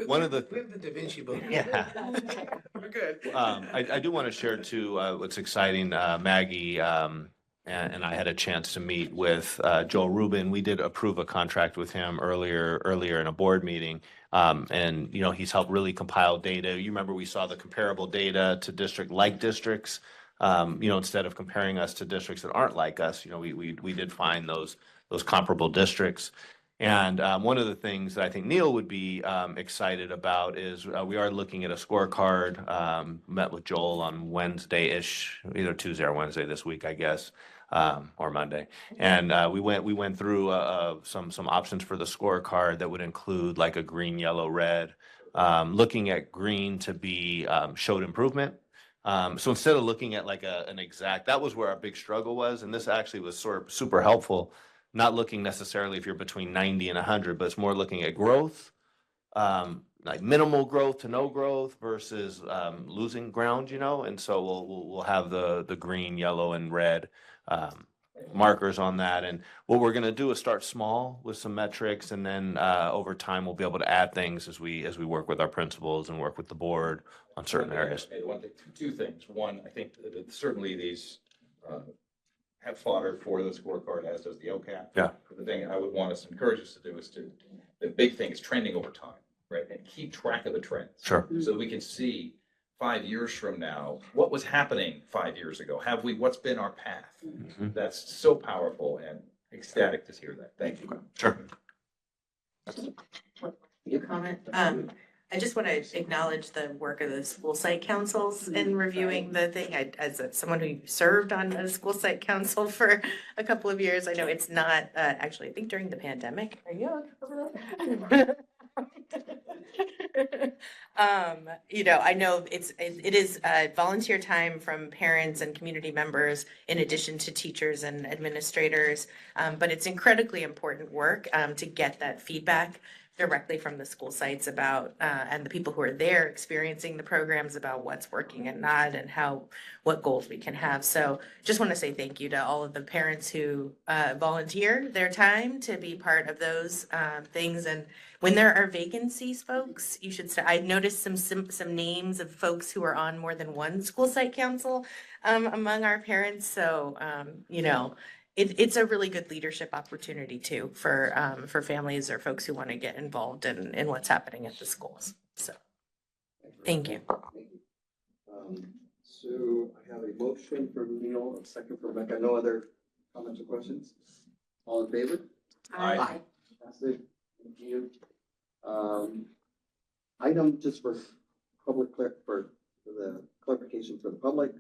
One of the, We have the Da Vinci book. yeah. We're good. I do want to share too, what's exciting, Maggie, and I had a chance to meet with, Joel Rubin. We did approve a contract with him earlier in a board meeting. And, he's helped really compile data. You remember we saw the comparable data to districts. Instead of comparing us to districts that aren't like us, we did find those comparable districts. And one of the things that I think Neil would be excited about is we are looking at a scorecard. Met with Joel on Wednesday-ish, either Tuesday or Wednesday this week, I guess, or Monday. And we went through some options for the scorecard that would include like a green, yellow, red. Looking at green to be showed improvement. So instead of looking at like an exact, that was where our big struggle was. And this actually was sort of super helpful. Not looking necessarily if you're between 90 and 100, but it's more looking at growth, like minimal growth to no growth versus losing ground, And so we'll have the green, yellow, and red markers on that. And what we're going to do is start small with some metrics, and then over time we'll be able to add things as we work with our principals and work with the board on certain areas. One thing, two things. One, I think that certainly these have fodder for the scorecard, as does the LCAP. Yeah. The thing I would want us to encourage us to do is the big thing is trending over time, right? And keep track of the trends. Sure. So we can see 5 years from now, what was happening 5 years ago? What's been our path? Mhm. That's so powerful and ecstatic to hear that. Thank you. Sure. Your comment. I just want to acknowledge the work of the school site councils in reviewing the thing. As someone who served on a school site council for a couple of years, I know it's not, actually, I think during the pandemic. Are you over there? I know it is volunteer time from parents and community members in addition to teachers and administrators. But it's incredibly important work to get that feedback directly from the school sites about, and the people who are there experiencing the programs about what's working and not, and what goals we can have. So just want to say thank you to all of the parents who volunteer their time to be part of those things. And when there are vacancies, folks, you should start. I noticed some names of folks who are on more than one school site council among our parents. So, it's a really good leadership opportunity too for families or folks who want to get involved in what's happening at the schools. So, thank you. So I have a motion from Neil, a second from Rebecca. No other comments or questions? All in favor? Aye. Fantastic. Thank you. Item just for for the clarification for the public,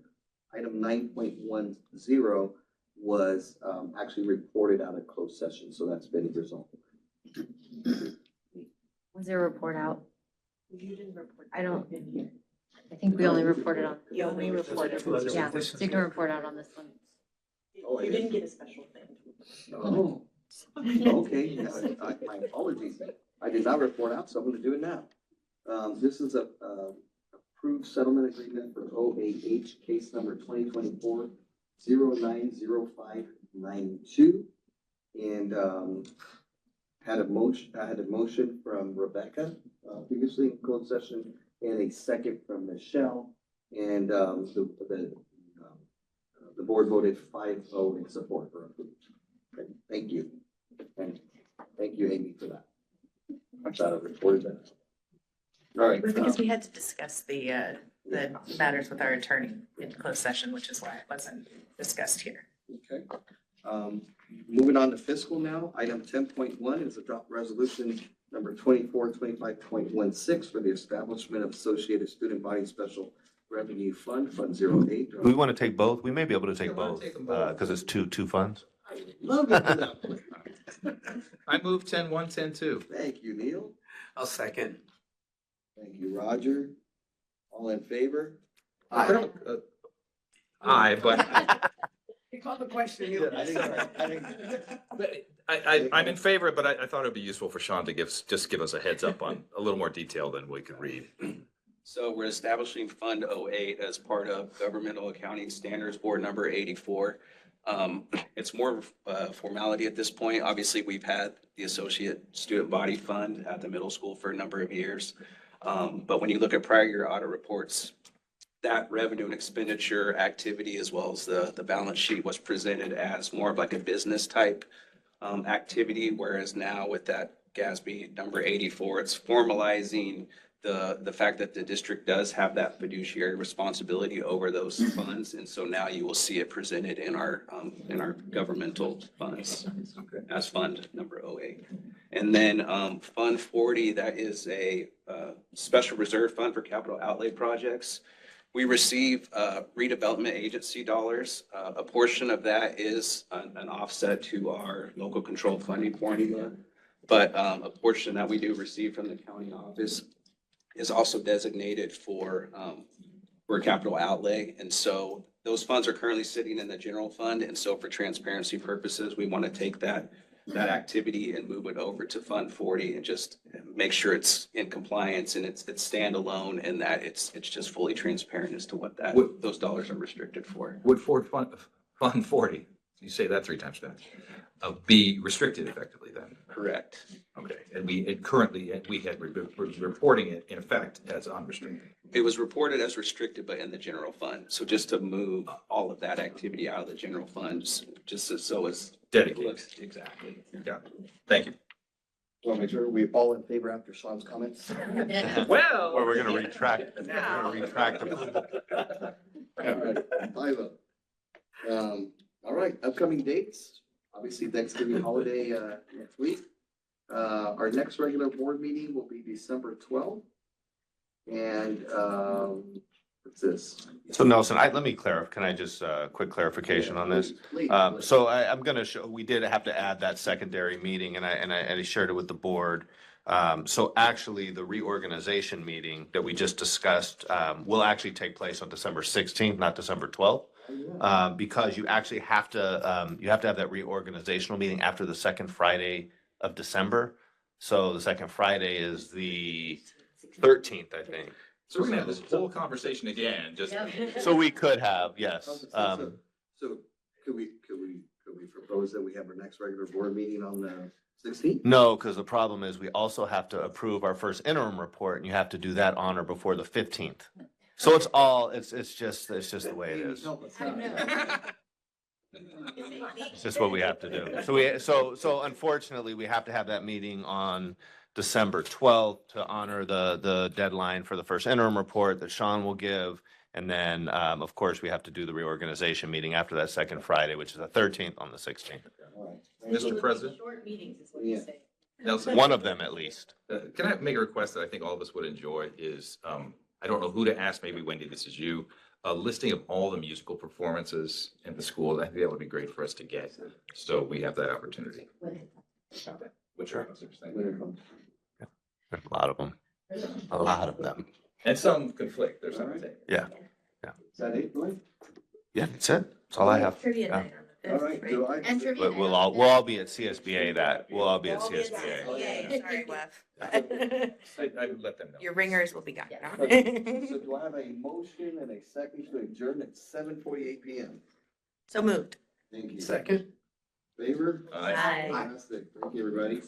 item 9.10 was actually reported out of closed session, so that's been resolved. Was there a report out? You didn't report. I don't, I think we only reported on, You only reported. yeah, so you can report out on this one. Oh, I You did? didn't get a special thing. Oh, okay, my apologies. I did not report out, so I'm gonna do it now. This is a approved settlement agreement for OAH case number 2024-090592. And I had a motion from Rebecca previously in closed session, and a second from Michelle. And the board voted 5-0 in support for approval. Okay, thank you. And thank you, Amy, for that. I thought I reported that. All right. Because we had to discuss the matters with our attorney in closed session, which is why it wasn't discussed here. Okay. Moving on to fiscal now, item 10.1 is adopt resolution number 2425.16 for the establishment of Associated Student Body Special Revenue Fund, Fund 08. We want to take both. We may be able to take Yeah, why don't both, we take them both? because it's two funds. Love it for that one. I move 10-1, 10-2. Thank you, Neil. I'll second. Thank you, Roger. All in favor? Aye, but You called the question. But I'm in favor, but I thought it'd be useful for Sean to give us a heads up on a little more detail than we could read. So we're establishing Fund 08 as part of Governmental Accounting Standards Board number 84. It's more formality at this point. Obviously, we've had the Associate Student Body Fund at the middle school for a number of years. But when you look at prior year audit reports, that revenue and expenditure activity, as well as the balance sheet, was presented as more of like a business type activity, whereas now with that GASB number 84, it's formalizing the fact that the district does have that fiduciary responsibility over those funds. And so now you will see it presented in our governmental funds as fund number 08. And then Fund 40, that is a special reserve fund for capital outlay projects. We receive redevelopment agency dollars. A portion of that is an offset to our local control funding formula. But a portion that we do receive from the county office is also designated for capital outlay. And so those funds are currently sitting in the general fund. And so for transparency purposes, we want to take that activity and move it over to Fund 40 and just make sure it's in compliance and it's standalone and that it's just fully transparent as to what those dollars are restricted for. Would Fund 40, you say that 3 times fast, be restricted effectively then? Correct. Okay, and we had reporting it in effect as unrestricted. It was reported as restricted, but in the general fund. So just to move all of that activity out of the general funds, just so it's Dedicated. Exactly. Yeah, thank you. Want to make sure we all in favor after Sean's comments? Well. Or we're going to retract. We're gonna retract them. All right, 5-0. All right, upcoming dates. Obviously Thanksgiving holiday next week. Our next regular board meeting will be December 12th. And what's this? So Nelson, let me clarify. Can I just quick clarification on this? Please. So I'm going to show, we did have to add that secondary meeting and I shared it with the board. So actually the reorganization meeting that we just discussed will actually take place on December 16th, not December 12th. Because you actually have to have that reorganizational meeting after the second Friday of December. So the second Friday is the 13th, I think. So we're gonna have this whole conversation again, just. So we could have, yes. So could we propose that we have our next regular board meeting on the 16th? No, because the problem is we also have to approve our first interim report and you have to do that on or before the 15th. So it's just the way it is. It's just what we have to do. So unfortunately, we have to have that meeting on December 12th to honor the deadline for the first interim report that Sean will give. And then, of course, we have to do the reorganization meeting after that second Friday, which is the 13th on the 16th. Mr. President. Short meetings is what you say. Nelson. One of them at least. Can I make a request that I think all of us would enjoy is, I don't know who to ask, maybe Wendy, this is you, a listing of all the musical performances in the school. I think that would be great for us to get. So we have that opportunity. Which are, A lot of them. A lot of them. and some conflict, there's something. Yeah. Is that it, Dwight? Yeah, that's it. That's all I have. Trivia Yeah. night on the All 5th, right, right? do I? And trivia. But we'll all be at CSBA we'll all be at Yay, CSBA. sorry, Wes. I would let them know. Your ringers will be gone. So do I have a motion and a second to adjourn at 7:48 PM? So moved. Thank you. Second. Favor? Aye. Aye. Fantastic. Thank you, everybody.